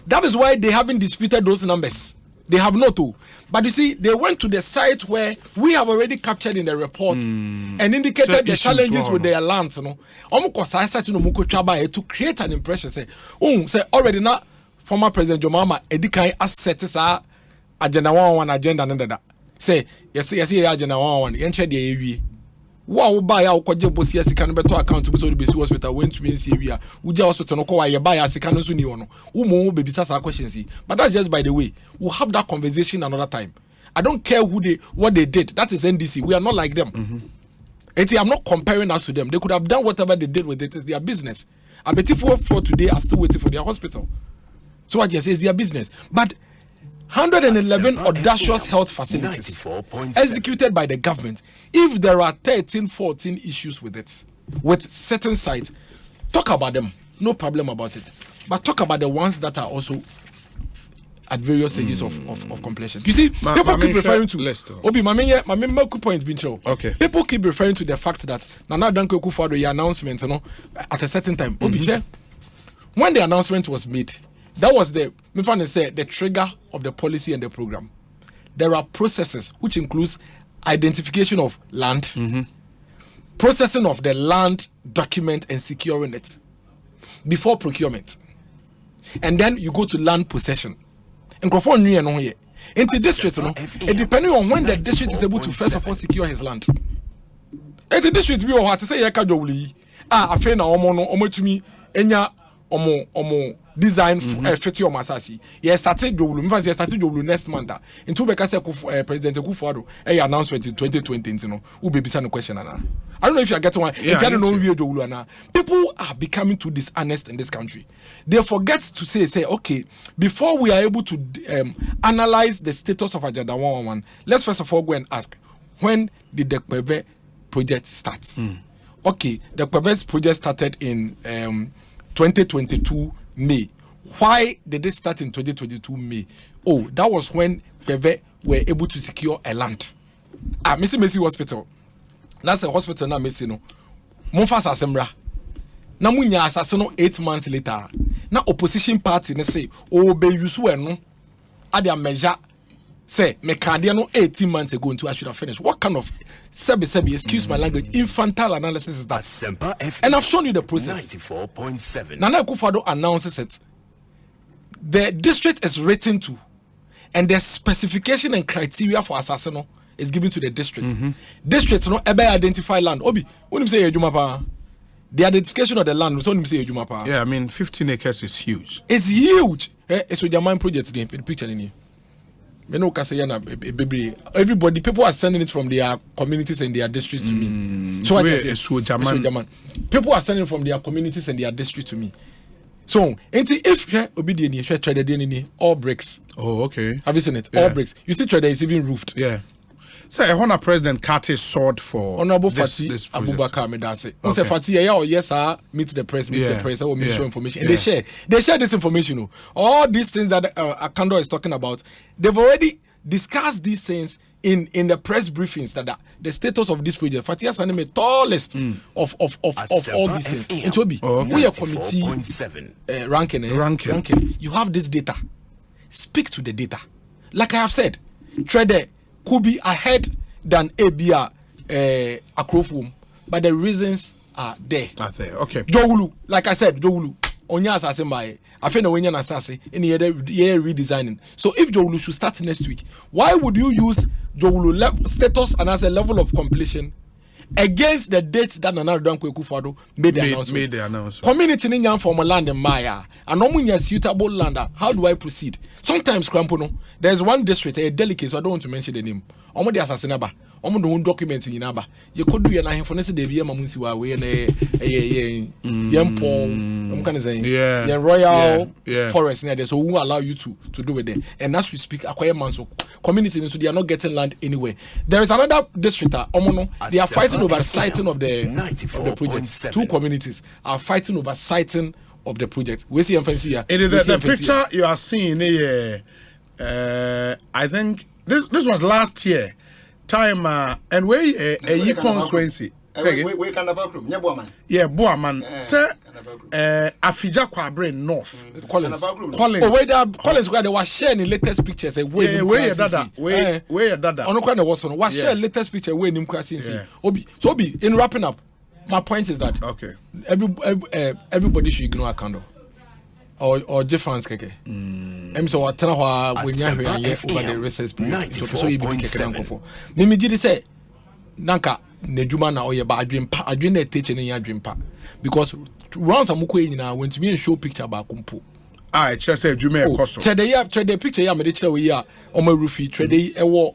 That is why they haven't disputed those numbers. They have not to. But you see, they went to the site where we have already captured in the report and indicated the challenges with their lands. You know, to create an impression. Say already now, former President Jomama Edikai asset agenda 111 agenda. Say yes, agenda 111. Enter the AV. Wow, buy our kwaje bosi asika no beto account bi so the besi hospital went to mean area uja hospital no ko why buy asika no so ni wono umo baby sasa questions. But that's just by the way. We'll have that conversation another time. I don't care what they did. That is NDC. We are not like them. I'm not comparing us to them. They could have done whatever they did with it. It's their business. I bet if for today are still waiting for their hospital. So what you say is their business. But 111 audacious health facilities executed by the government. If there are 13, 14 issues with it, with certain sites, talk about them. No problem about it. But talk about the ones that are also at various stages of completion. You see, people keep referring to Obi, my main point being show. Okay. People keep referring to the fact that Nana Danko Akufo-Addo your announcement, you know, at a certain time. Obi, when the announcement was made, that was the trigger of the policy and the program. There are processes which includes identification of land, processing of the land document and securing it before procurement, and then you go to land possession. And go for new and into district, it depending on when the district is able to first of all secure his land. It's a district we want to say yakajoli. I feel na omo to me enya omo design fit your masasi. You started Jowulu. In fact, you started Jowulu next month. In two because President Kufuor announcement in 2020. You know, who be beside the question ana. I don't know if you are getting one. Yeah, I don't know Jowulu ana. People are becoming too dishonest in this country. They forget to say okay, before we are able to analyze the status of Agenda 111, let's first of all go and ask, when did the Kwebe project start? Okay, the Kwebe project started in 2022 May. Why did it start in 2022 May? Oh, that was when Kwebe were able to secure a land. Messi Hospital. That's a hospital now, Messi no. Monfas Assembra. Na munya assassino 8 months later. Na opposition party ne say, oh, be yusu no. Adia measure say me candia no 18 months ago until I should have finished. What kind of sebi excuse my language infantile analysis is that? And I've shown you the process. 94.7. Nana Akufo-Addo announces it. The district is written to, and the specification and criteria for assassino is given to the district. Districts no ebe identify land. Obi, when you say ejuma pa, the identification of the land, so when you say ejuma pa. Yeah, I mean 15 acres is huge. It's huge. It's with your mind project the picture in here. Everybody, people are sending it from their communities and their districts to me. So people are sending from their communities and their districts to me. So, if obedient, all bricks. Oh, okay. Have you seen it? Yeah. All bricks. You see, trader is even roofed. Yeah. So, Honor President Carter sought for Honorable this Abubakar Medase. Okay. Fati, yes, sir. Meet the press, I will make sure information. And they share this information. All these things that Akando is talking about, they've already discussed these things in the press briefings that the status of this project. Fati has a tallest of all these things. And Toby, we are committee ranking. You have this data. Speak to the data. Like I have said, trader could be ahead than ABR Akrofum, but the reasons are there. Okay. Jowulu, like I said, Jowulu. Onya assassin by I think Onya assassin in the year redesigning. So if Jowulu should start next week, why would you use Jowulu status and as a level of completion against the date that Nana Akufo-Addo made the announcement? Community in from land in Maya and no suitable land. How do I proceed? Sometimes Krampono, there's one district, a delicate, so I don't want to mention the name. Omo the assassinaba. Omo no documents in Inaba. You could do an for next day Mamunsi wa we na royal forest near there, so who allow you to do it there. And as we speak, acquire so community, so they are not getting land anywhere. There is another district, Omono, they are fighting over siting of the project. Two communities are fighting over siting of the project. We see emphasis here. The picture you are seeing here, I think this was last year. Time and we a constituency. We can have a room. Yeah, Boaman. Sir, Afija Kwabre North. Collins. Oh, where the Collins where they were sharing the latest pictures. Where dada. On the was on. Was share latest picture where Nim Kwasi. Obi. So Obi. In wrapping up, my point is that everybody should ignore a candle. Or difference keke. So what tell when you over the recess period. So you be keke dan kofo. Me gidi say nanka nejuma na oye ba adwen na teach na adwen pa because once amuko nyina went to me and show picture ba kumpo. It just say adwuma e koso. Trade the picture ya me de kire we ya o ma rufi trade e wo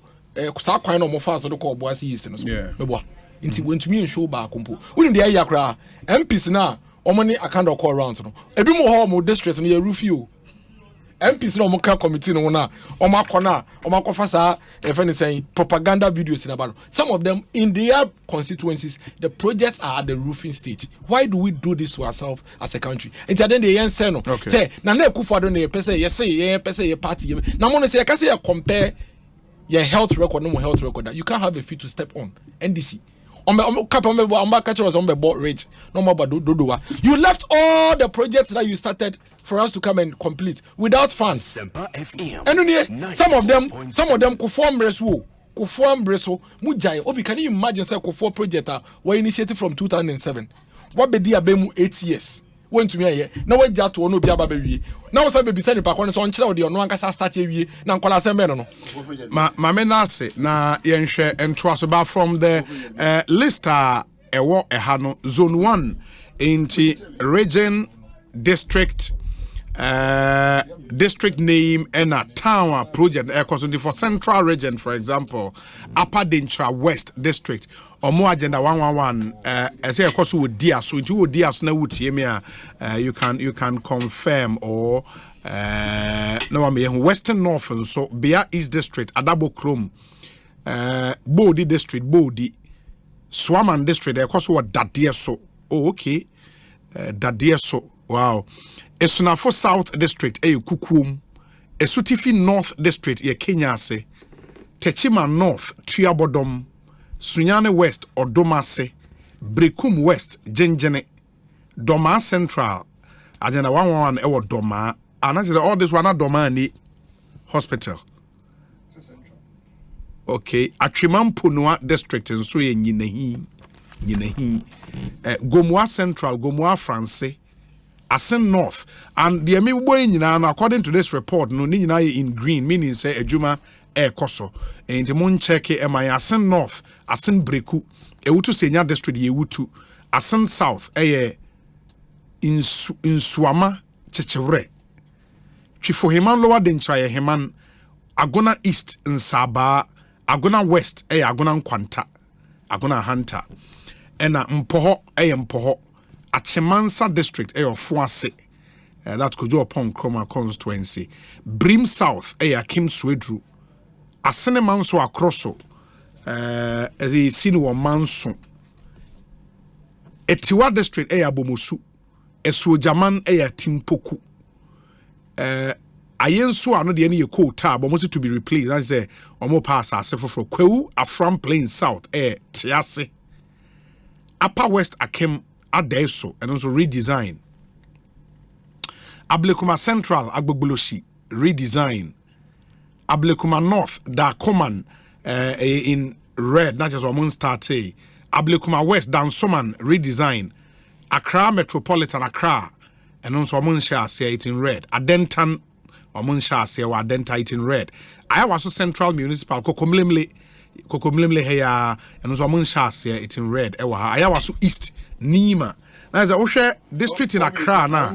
sa kwan na mo fa so de ko oboase east no so. Me boa. Nti went to me and show ba kumpo. Woni de ya kra MPs na omoni akanda call round no ebi mo ho mo district no ye rufio MPs no mo ka committee no na omo akona omo akofa sa e fe ni saying propaganda videos in about some of them in their constituencies the projects are at the roofing stage. Why do we do this to ourselves as a country? Until then they say no say na Akufo-Addo na pese ye say ye pese ye party na mo no say ka say compare your health record no health record that you can't have a fee to step on NDC. You left all the projects that you started for us to come and complete without funds. And some of them could form Breso. Can you imagine say could form project were initiated from 2007? What be the 8 years? Went to me here. Now we just to no be aba be. Now say be send pa kwon so on kire no ankasa start wie na nkola se me no. Ma me na se na yenhwe entro so ba from the list ewo eha no zone 1 into region district district name and a town project for central region, for example, Upper Dentra West District or more agenda 111 as a course with Dias, so into Dias now would you can confirm or no I mean Western Northern, so Bia East District, Adabo Chrome, Bodi District, Bodi, Swaman District, of course what Dadia so. Oh, okay. Dadia so. Wow. Esunafo South District Kukum. Esutifi North District Kenya se. Techima North Triabodom. Sunyane West Odoma se. Brekum West Jenjene. Doma Central. Agenda 111 ewo Doma. And actually all this one not Doma ni hospital. Okay. Atrimampunua District in Suye Nyinehi. Gomoa Central, Gomoa France. Asen North, and the ame boy nyina according to this report no ni nyina in green, meaning say adwuma koso and the mon check my Asen North, Asen Breku ewutu senya district yewutu Asen South in Suama Chechewre Chifo Heman Lower Dentra Heman Agona East in Saba Agona West Agona Nkwanta Agona Hunter ena Mpoho Mpoho Achemansa District of Fuase, that could do upon Chroma constituency. Brim South, Kim Swedru. Aseneman so acrosso, as he seen one manson. Etiwa District, Bomusu. Eswojaman, Timpoku. Ayensu are not the any coal tab, almost to be replaced. I say, or more pass as for Kwewu, Afram Plain South, Tiase. Upper West Akem. Adeso and also redesign. Ablekuma Central Agbogbuloshi redesign. Ablekuma North Dakoman in red, not just one start. Ablekuma West Dansoman redesign. Accra Metropolitan Accra and also Amunsha say it in red. Adentan Amunsha say wa Adenta it in red. I was Central Municipal Kokomlemle here and also Amunsha say it in red. I was East. Nima. Now, as I district in Accra now.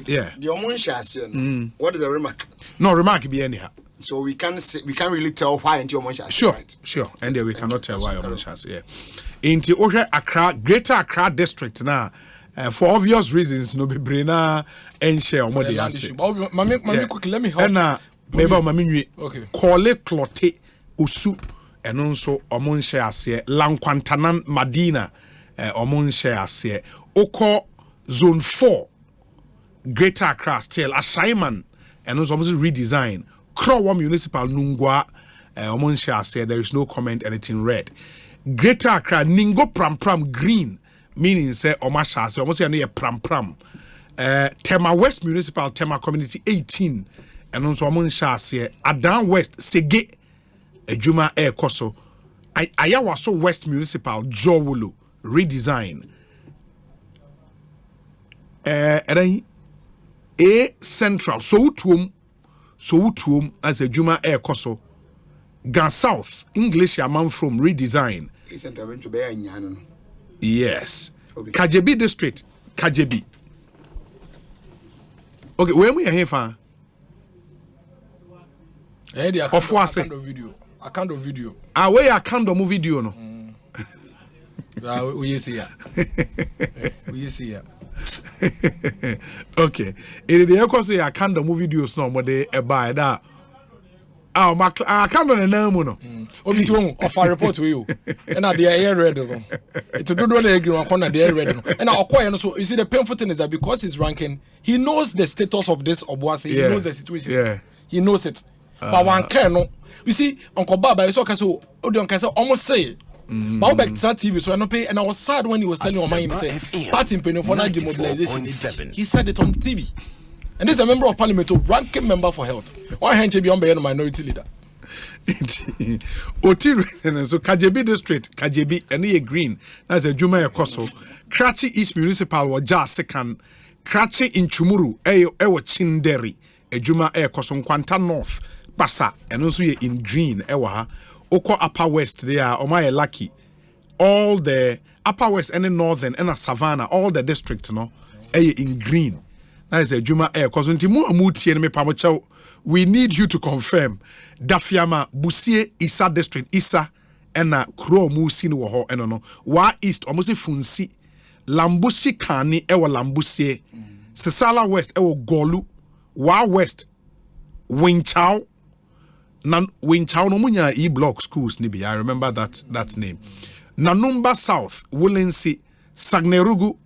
Yeah. The Omonshas. What is the remark? No remark be anyhow. So we can't really tell why into Omonshas. Sure, right? sure. And we cannot tell why Omonshas. Yeah. Into Accra, Greater Accra District now. For obvious reasons, no be brainer and share on what they are saying. Quickly, let me help. And maybe mami okay. Call clote usu and also Omonshas Lankwantanan Madina. Omonshare Oko Zone 4 Greater Accra still assignment and also redesign Krowa Municipal Nungwa Omonshare there is no comment and it's in red. Greater Accra Ningo Pram green meaning say Omasha almost say Pram Tema West Municipal Tema Community 18 and also Omonshare Adan West Sege Ejuma Koso Ayawaso West Municipal Jowulu redesign. A Central so tuum as a Juma Air Koso. Gan South English Yaman from redesign. Yes. Kajebi District. Kajebi. Okay, when we are here for account of video. Where account of video no. We see ya. We see ya. Okay. It is because we are kind of movie videos no more they buy that. Oh, my I can't on the name no. Obi to offer report to you. And at the air red no. It do the agree on corner the air red no. And Okoye no so you see the painful thing is that because he's ranking, he knows the status of this Obuasi, he knows the situation. Yeah. He knows it. But one can no. You see Uncle Baba is okay so Odion can say almost say but back to TV, so I don't pay, and I was sad when he was telling my mind, say, party in for demobilization. He said it on TV. And this is a member of parliament, a ranking member for health. Why can't you be on the minority leader? Oti so Kajebi District, Kajebi, and he green. That's a Juma Koso. Krachi East Municipal was just second. Krachi in Chumuru, Ewo Chinderi, a Juma Koso, Kwanta North, Basa, and also in green, Ewa. Oko Upper West, they are Omaya Lucky. All the Upper West and the Northern and a Savannah, all the districts, in green. na is adwuma cause ntimu amutie me pamochao we need you to confirm Dafiama Busie Isa district Isa ena kro mu si no ho eno no wa east omusi funsi Lambusi Kani ewo Lambusie Sesala West ewo Golu wa West Winchao na Winchao no munya e block schools ni bi I remember that name Nanumba South Wolensi Sagnerugu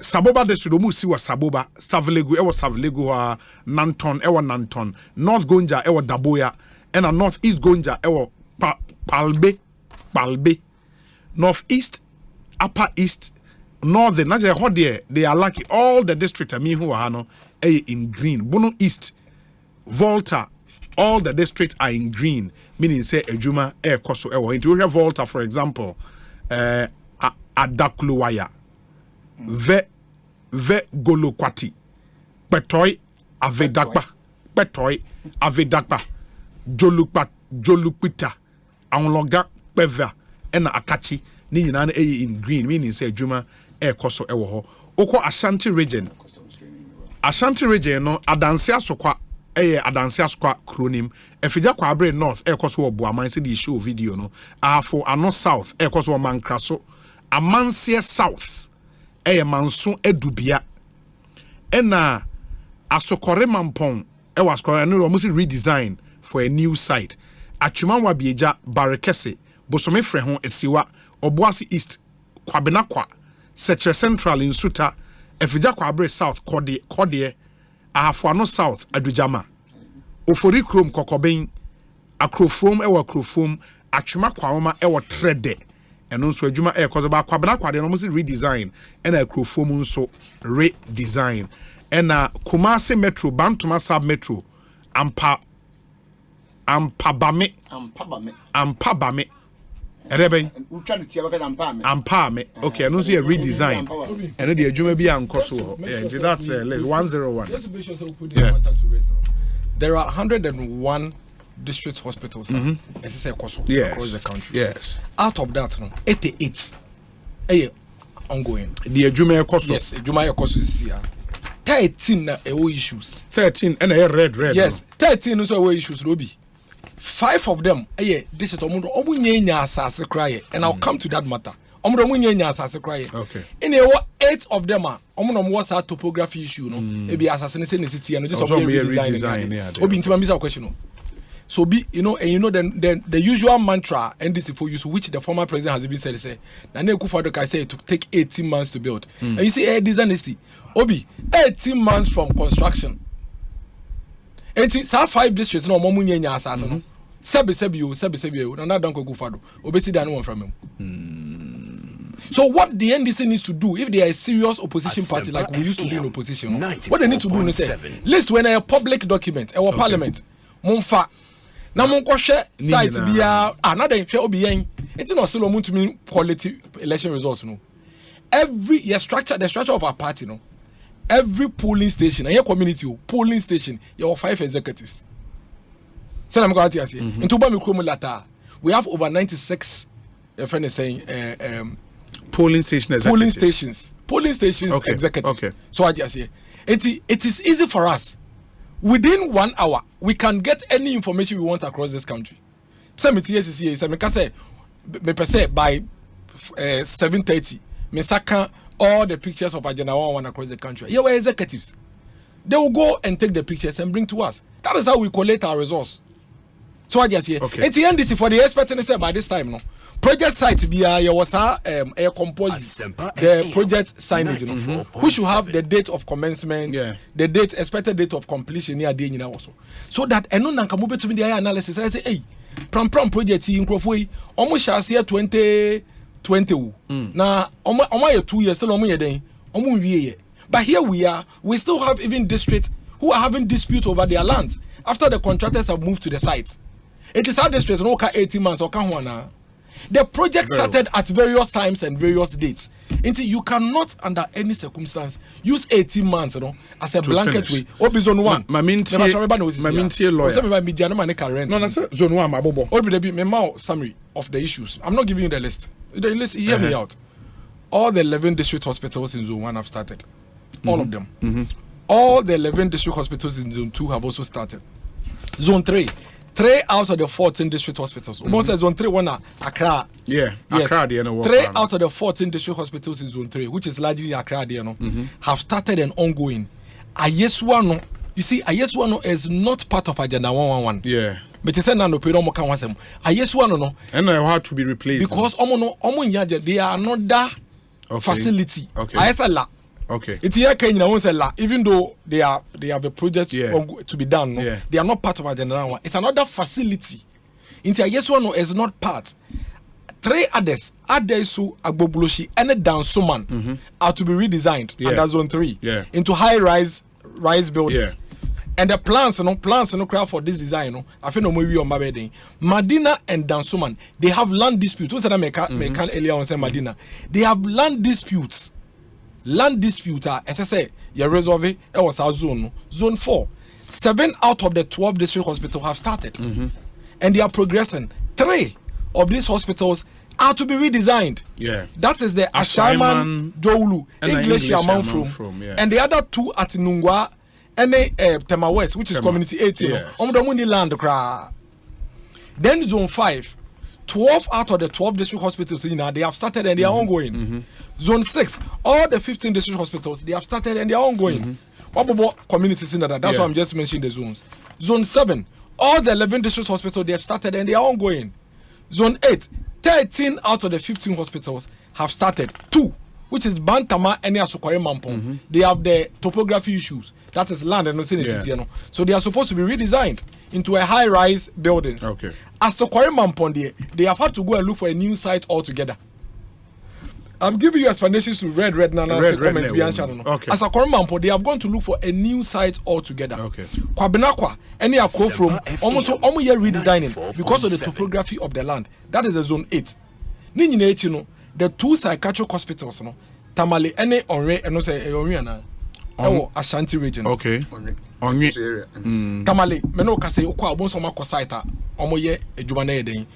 Saboba district omusi wa Saboba Savlegu ewo Savlegu wa Nanton ewo Nanton North Gonja ewo Daboya ena North East Gonja ewo Palbe North East Upper East Northern na they are lucky all the district who are no in green Bono East Volta all the districts are in green meaning say ejuma koso ewo into Volta for example Adakluwaya ve Golokwati Petoy Avedakpa Jolupita Anloga Peva ena Akachi ni nyina na in green meaning say adwuma koso ewo ho oko Ashanti region no adanse asokwa adanse asokwa kronim efija kwa abre north koso obo aman se di show video no afo ano south koso mankraso amanse south manso edubia ena asokore mampon asokore no almost redesign for a new site atwemanwa bieja barekese bosome frɛ ho esiwa Obuasi East Kwabenakwa Secre Central in Suta Efija Kwabre South Kodie Ahafuano South Adujama Ofori Krom Kokoben Akrofom ewa Krofom Atwema Kwawoma ewa Trede eno nso adwuma cause ba Kwabenakwa de no must redesign ena Akrofom nso redesign ena Kumasi Metro Bantuma Sub Metro Ampabame Erebe Ampame okay and also a redesign and the adwuma bi ankoso yeah that's 101 yeah. There are 101 district hospitals yes. Across the country. Yes. Out of that, 88 ongoing. The adwuma ekoso. Yes, adwuma ekoso is here. 13 issues. 13 and a red. Yes, 13 also issues Robi. 5 of them this is omunyenya asase cry and I'll come to that matter. Omunyenya asase cry. Okay. In 8 of them are was a topography issue no. Maybe assassination in the city and just redesign. Obi intimamisa question. So be the usual mantra NDC for use which the former president has even said say Nana Akufo-Addo say it took take 18 months to build. And you see dishonesty. Obi 18 months from construction. 5 districts no omunyenya asase no. Sebi na don't go Akufo-Addo. Obesi dan one from him. So what the NDC needs to do if they are a serious opposition party like we used to do in opposition, what they need to do is say list when a public document our parliament monfa na monkohwe site bia another hwe obi yen it's not so long to mean quality election results no. The structure of our party no. Every polling station and your community polling station you have 5 executives. So I'm going to say into Bamikromo we have over 96 your friend is saying polling stations okay. Executives. Okay. So I just say it is easy for us. Within 1 hour we can get any information we want across this country. Some say by 7:30 Mesaka all the pictures of Agenda 1 across the country. Here were executives. They will go and take the pictures and bring to us. That is how we collect our results. So I just here. Okay. At the end, for the expert say by this time, no project site be was a compose the project signage, who should have the date of commencement, the expected date of completion near day also. So that and no can move to me the analysis. I say, hey, pram project in Crofway almost shall see 2020. Now, almost 2 years still almost but here we still have even districts who are having dispute over their lands after the contractors have moved to the site. It is how districts no 18 months or can the project started at various times and various dates. Until you cannot under any circumstance use 18 months as a blanket way. Obi zone 1. My mintie lawyer. No, zone 1 mabobo. Obi be my summary of the issues. I'm not giving you the list. The list hear me out. All the 11 district hospitals in zone 1 have started. all of them. All the 11 district hospitals in Zone 2 have also started. Zone 3 out of the 14 district hospitals. Almost Zone 3 one Accra. Yeah, Yes. Accra, the end 3 out of the 14 district hospitals in Zone 3, which is largely Accra, have started and ongoing. Ayeswano, you see, Ayeswano is not part of Agenda 111. Yeah. But it's no pay no more can wasem. Ayeswano no. And I had to be replaced. Because they are another facility. Okay. Ayesala. Okay. It's here Kenya won't say la, even though they have a project to be done. No? Yeah. They are not part of Agenda 1. It's another facility. Into Ayeswano is not part. 3 others, Adesu, Agbobloshi, and a Dansuman are to be redesigned under Zone 3 into high-rise buildings. And the plans crowd for this design, I think no movie on my wedding. Madina and Dansuman, they have land disputes. Who said I make earlier on say Madina? They have land disputes. Land disputes are, as I say, you resolve it. It was our zone. Zone 4. 7 out of the 12 district hospitals have started, and they are progressing. 3 of these hospitals are to be redesigned. Yeah. That is the Ashaiman Doulu, English Yaman from. And the other 2 at Nungwa and Tema West, which is Community 18. Yes. Land. Then Zone 5, 12 out of the 12 district hospitals, they have started and they are ongoing. Zone 6, all the 15 district hospitals, they have started and they are ongoing. What about communities in that? That's why I'm just mentioning the zones. Zone 7, all the 11 district hospitals, they have started and they are ongoing. Zone 8, 13 out of the 15 hospitals have started. 2, which is Bantama and Asukwari Mampong. They have the topography issues. That is land and no city. So they are supposed to be redesigned into a high-rise buildings. Okay. Asukwari Mampong, they have had to go and look for a new site altogether. I'm giving you explanations to red Nana comments beyond channel. Okay. As a Mampong, they have gone to look for a new site altogether. Okay. Kwabinakwa, any a quote from almost year redesigning because of the topography of the land. That is the Zone 8. Nini the 2 psychiatric hospitals, Tamale, any onre, and no say Oriana, Ashanti region. Okay. Tamale, Meno Kase, Okwa, Bonsoma Kosaita, Omoye, Jumane Day.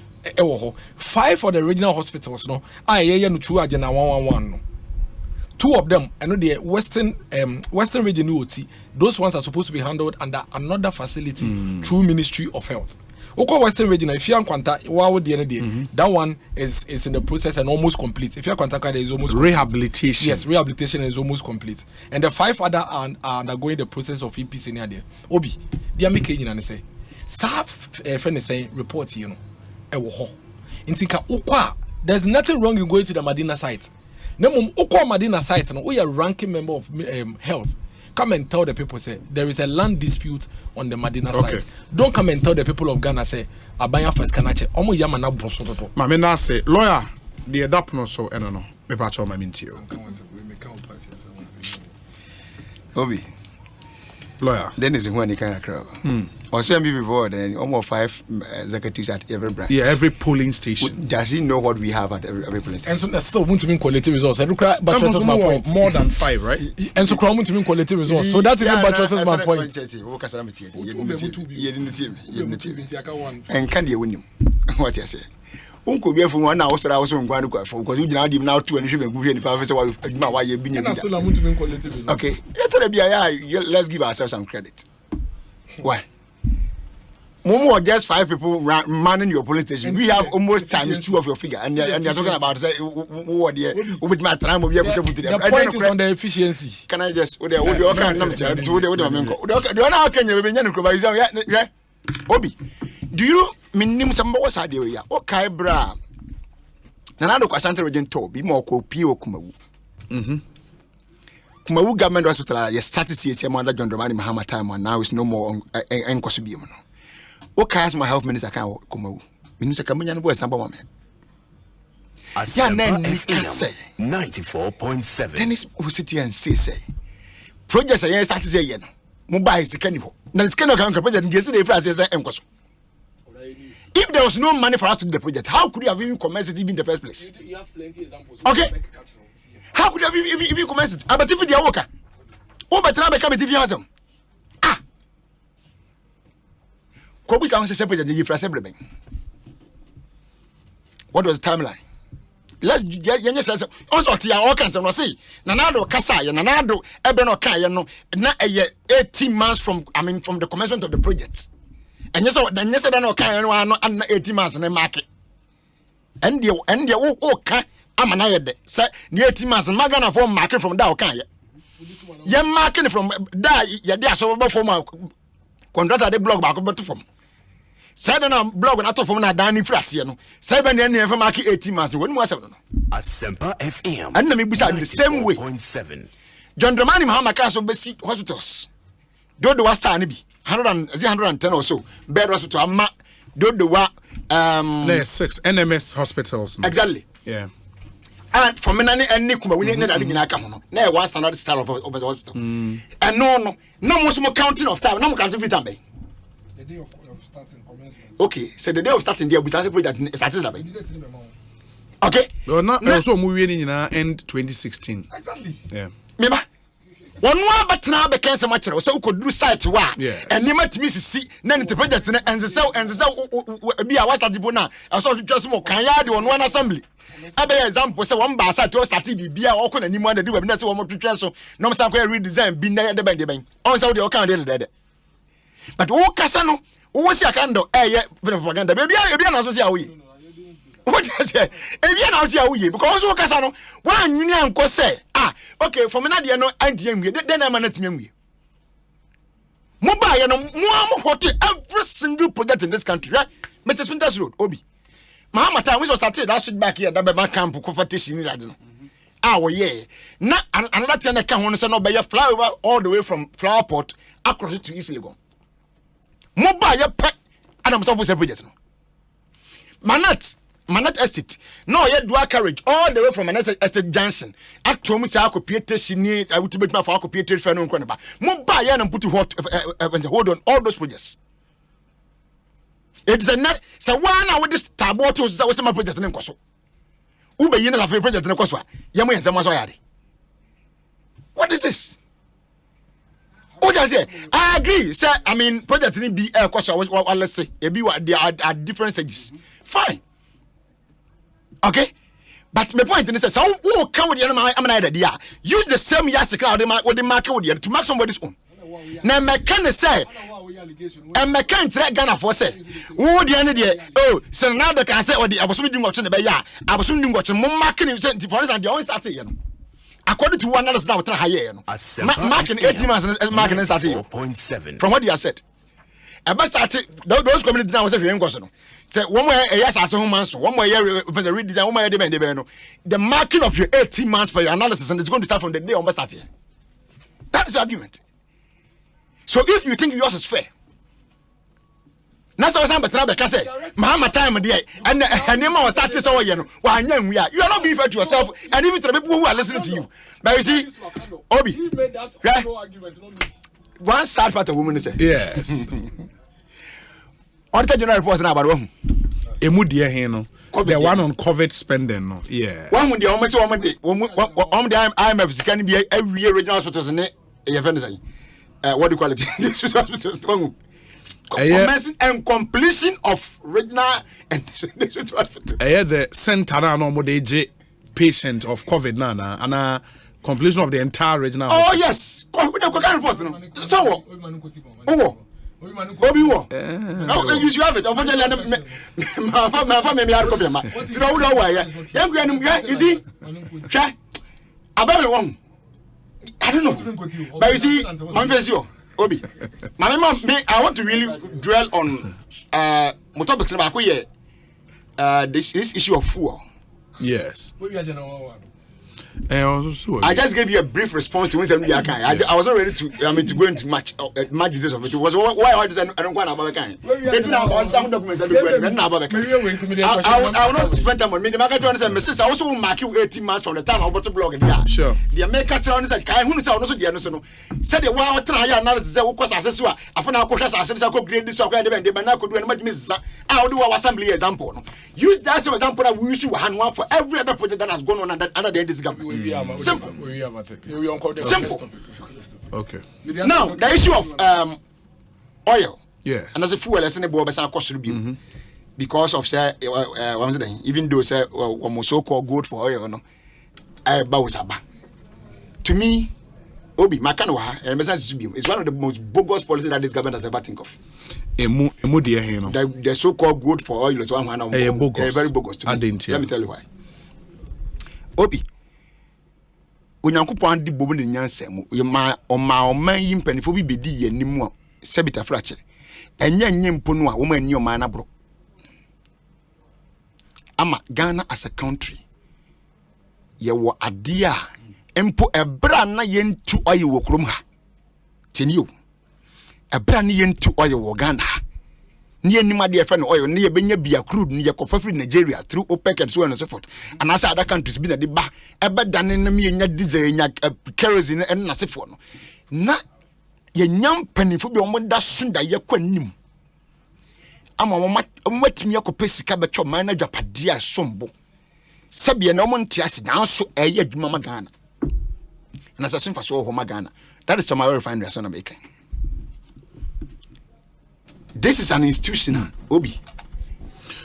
5 for the regional hospitals, no. No true Agenda 111. No. 2 of them, I know the Western region UOT. Those ones are supposed to be handled under another facility through Ministry of Health. Oko Western region, if you are Quanta, that one is in the process and almost complete. If you are Quanta, is almost rehabilitation. Complete. Yes, rehabilitation is almost complete. And the 5 other are undergoing the process of EPC near there. Obi, they are making and say, friend is saying report, there's nothing wrong in going to the Madina site. Madina site, we are ranking member of health. Come and tell the people, say there is a land dispute on the Madina site. Don't come and tell the people of Ghana, say Abaya first Kanache. Omo Yamana Brosoto. Mamena say lawyer, the adapt no so no. Me patch on my minty. Obi. Lawyer. Then is when you can crowd. Or see me before then almost 5 executives at every branch. Yeah, every polling station. Does he know what we have at every polling station? And so that's still want to mean quality results. But my point. More than 5, right? And so want to mean quality results. So that even buttresses my point. And can you win him? What you say? Uncle be from 1 hour so I was on Guanu for because you now now 2 and you should be professor why you been. Okay. Let's give ourselves some credit. Why? Momo just 5 people manning your police station. We have almost times 2 of your figure, and you're talking about say with my time will be able to put it. The point is on the efficiency. Can I just Obi, do you mean somebody was idea? Okay, bra. Nana do Ashanti region to be more copy or Kumawu. Kumawu government hospital, you started CSM under John Dramani Mahama time, and now it's no more on Enkosibium. What cares my health minister can Kumawu? Minister Kaminian was number 1. Yeah, then 94.7. Dennis who sit here and say, projects are started saying, mobile is the cannibal. Now it's kind of project yesterday for us as Enkos. If there was no money for us to do the project, how could you have even commenced it in the first place? You have plenty examples. Okay. How could you have even commenced it? But if you are worker, oh, but now become a TV house. Kobus answer separate the difference everything. What was the timeline? let's yenye sense also tia all kinds no say nanado kasa ye nanado ebe no kan ye no na 18 months from from the commencement of the project and yes that no kan no ano 18 months na market and the o kan amana ye de say 18 months magana for market from that o kan ye market from that ye dey aso be for ma contractor dey blog back but from said na blog na to from na dan ni frase no say be na for market 18 months woni mo asem no Asempa FM. and na me bisa the same way 7. John Dramani Mahama can so be hospitals do the was time be 110 or so bed hospital amma do the wa there's 6 NMS hospitals. Exactly. Yeah. And for me any kuma we need that nyina ka ho no na one standard style of hospital. And no more counting of time, no more counting free time. The day of starting commencement. Okay, so the day of starting there we start project started that. Okay. Well, not also movie nyina end 2016. Exactly. Yeah. Meba one wa batna be kan se ma kire so ukoduru site wa and ne matimi sisi na ne project na ense bi a wata dibo na so twese mo kan ya de one one assembly abe example say one ba site o start bibia o ko na nimu na de ba na say wo twetwe so no say ko redesign bi na de ban de ban on say de o kan de but wo kasa no wo si akando propaganda be bia na so tia wo yi what you say e na tia wo yi because wo kasa no wa nwini anko say okay for me na de no anti enwie den na manatimi enwie mo ba ye no mo am hote every single project in this country right Metropolitan Road obi Mahama time we so started that shit back here that be my camp ko fatation ni rade no wo ye na another thing na kan ho no say no be ye fly over all the way from Flower Port across it to East Legon mo ba ye pe adam stop for project no Manat Estate. No, yet dual carriage all the way from Manat Estate Junction. Actually, say I could pay testing. I would make my for I could pay trade fair no corner. Mobile and put to hold on all those projects. It's a net. So one hour this tabo to was my project in Koso. Ube yina have a project in Koso. Yamu and Samaso yadi. What is this? What I say? I agree. Sir, project in be Koso. Let's say they are different stages. Fine. Okay, but my point is so who come with the idea use the same yasika or the market with to mark somebody's own. Now my can say and my can't track Ghana for say who the end there so now the can say or the I was doing watching the bay I was doing watching more marketing for instance and they always start according to one another now higher marking 18 months marking starting 4.7 from what you have said. About started those community now was a very question. Say one way yes as a months, one way the redesign, one way the marking of your 18 months per your analysis and it's going to start from the day on start here. That is the argument. So if you think yours is fair, that's what I'm can say. Mahama time there and name was started so you are not being fair to yourself and even to the people who are listening to you. But you see, Obi, right? One sad part of women say yes. Auditor General report na about one. Emu dear here no. The one on COVID spending no. Yeah. One with the almost one day. The IMF can be every year regional hospitals in it. What do you call it? Hospitals. Commencing and completion of regional and hospitals. The center na no more DJ patient of COVID na and completion of the entire regional. Oh yes. Report no. So Obi wo. You should have it. Unfortunately, my family are copy ma. To know why ya. You see? Sha. About one. I don't know. But you see, one face you. Obi. My mom I want to really dwell on topics about this issue of fuel. Yes. I just gave you a brief response to when I was not ready to to go into much details of it. It was why I don't want about kind. Some documents I will not spend time on me. The market understand I also mark you 18 months from the time I bought the blog. Sure. The American said who is also the answer. Said the wow try analysis was assess I found out I could create this I could do and much miss I'll do our assembly example. Use that as example that we use one for every other project that has gone on under this government. Simple. Simple. Okay. Now the issue of oil. Yes. And as a fuel, as any boy, cost to be. because of say even though say so called good for oil no to me Obi Makanwa it's one of the most bogus policies that this government has ever think of. The so-called good for oil is one very bogus to me. Let me tell you why. Obi Onyankopɔn di bobu ne nyansa mu ma yi mpanifo bi bedi ye nimu a sebita frache enye mpo no a wo ma ni o ma na bro ama Ghana as a country ye wo ade a mpo ebra na yentu oye wo krom ha teni o ebra na yentu oye wo Ghana ni anim ade efe no oil ne ye benya bia crude ne ye kofa free Nigeria through OPEC and so on and so forth and as other countries bi na de ba ebedane na me nya diesel nya kerosene en na sefo no na ye nyam panifo bi omoda sunda ye kwanim ama matimi yakopɛ sika bɛtɔ man na dwapade a sombo sɛbie na ɔmo nte ase nanso ɛyɛ adwuma ma Ghana na sɛ so mfa so ho ma Ghana that is my refinery so na make. This is an institution Obi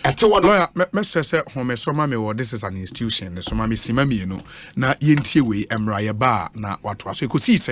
lawyer say home so ma me wo this is an institution so ma me sima me no na yentie we emra ye ba na wato aso Ekosiisen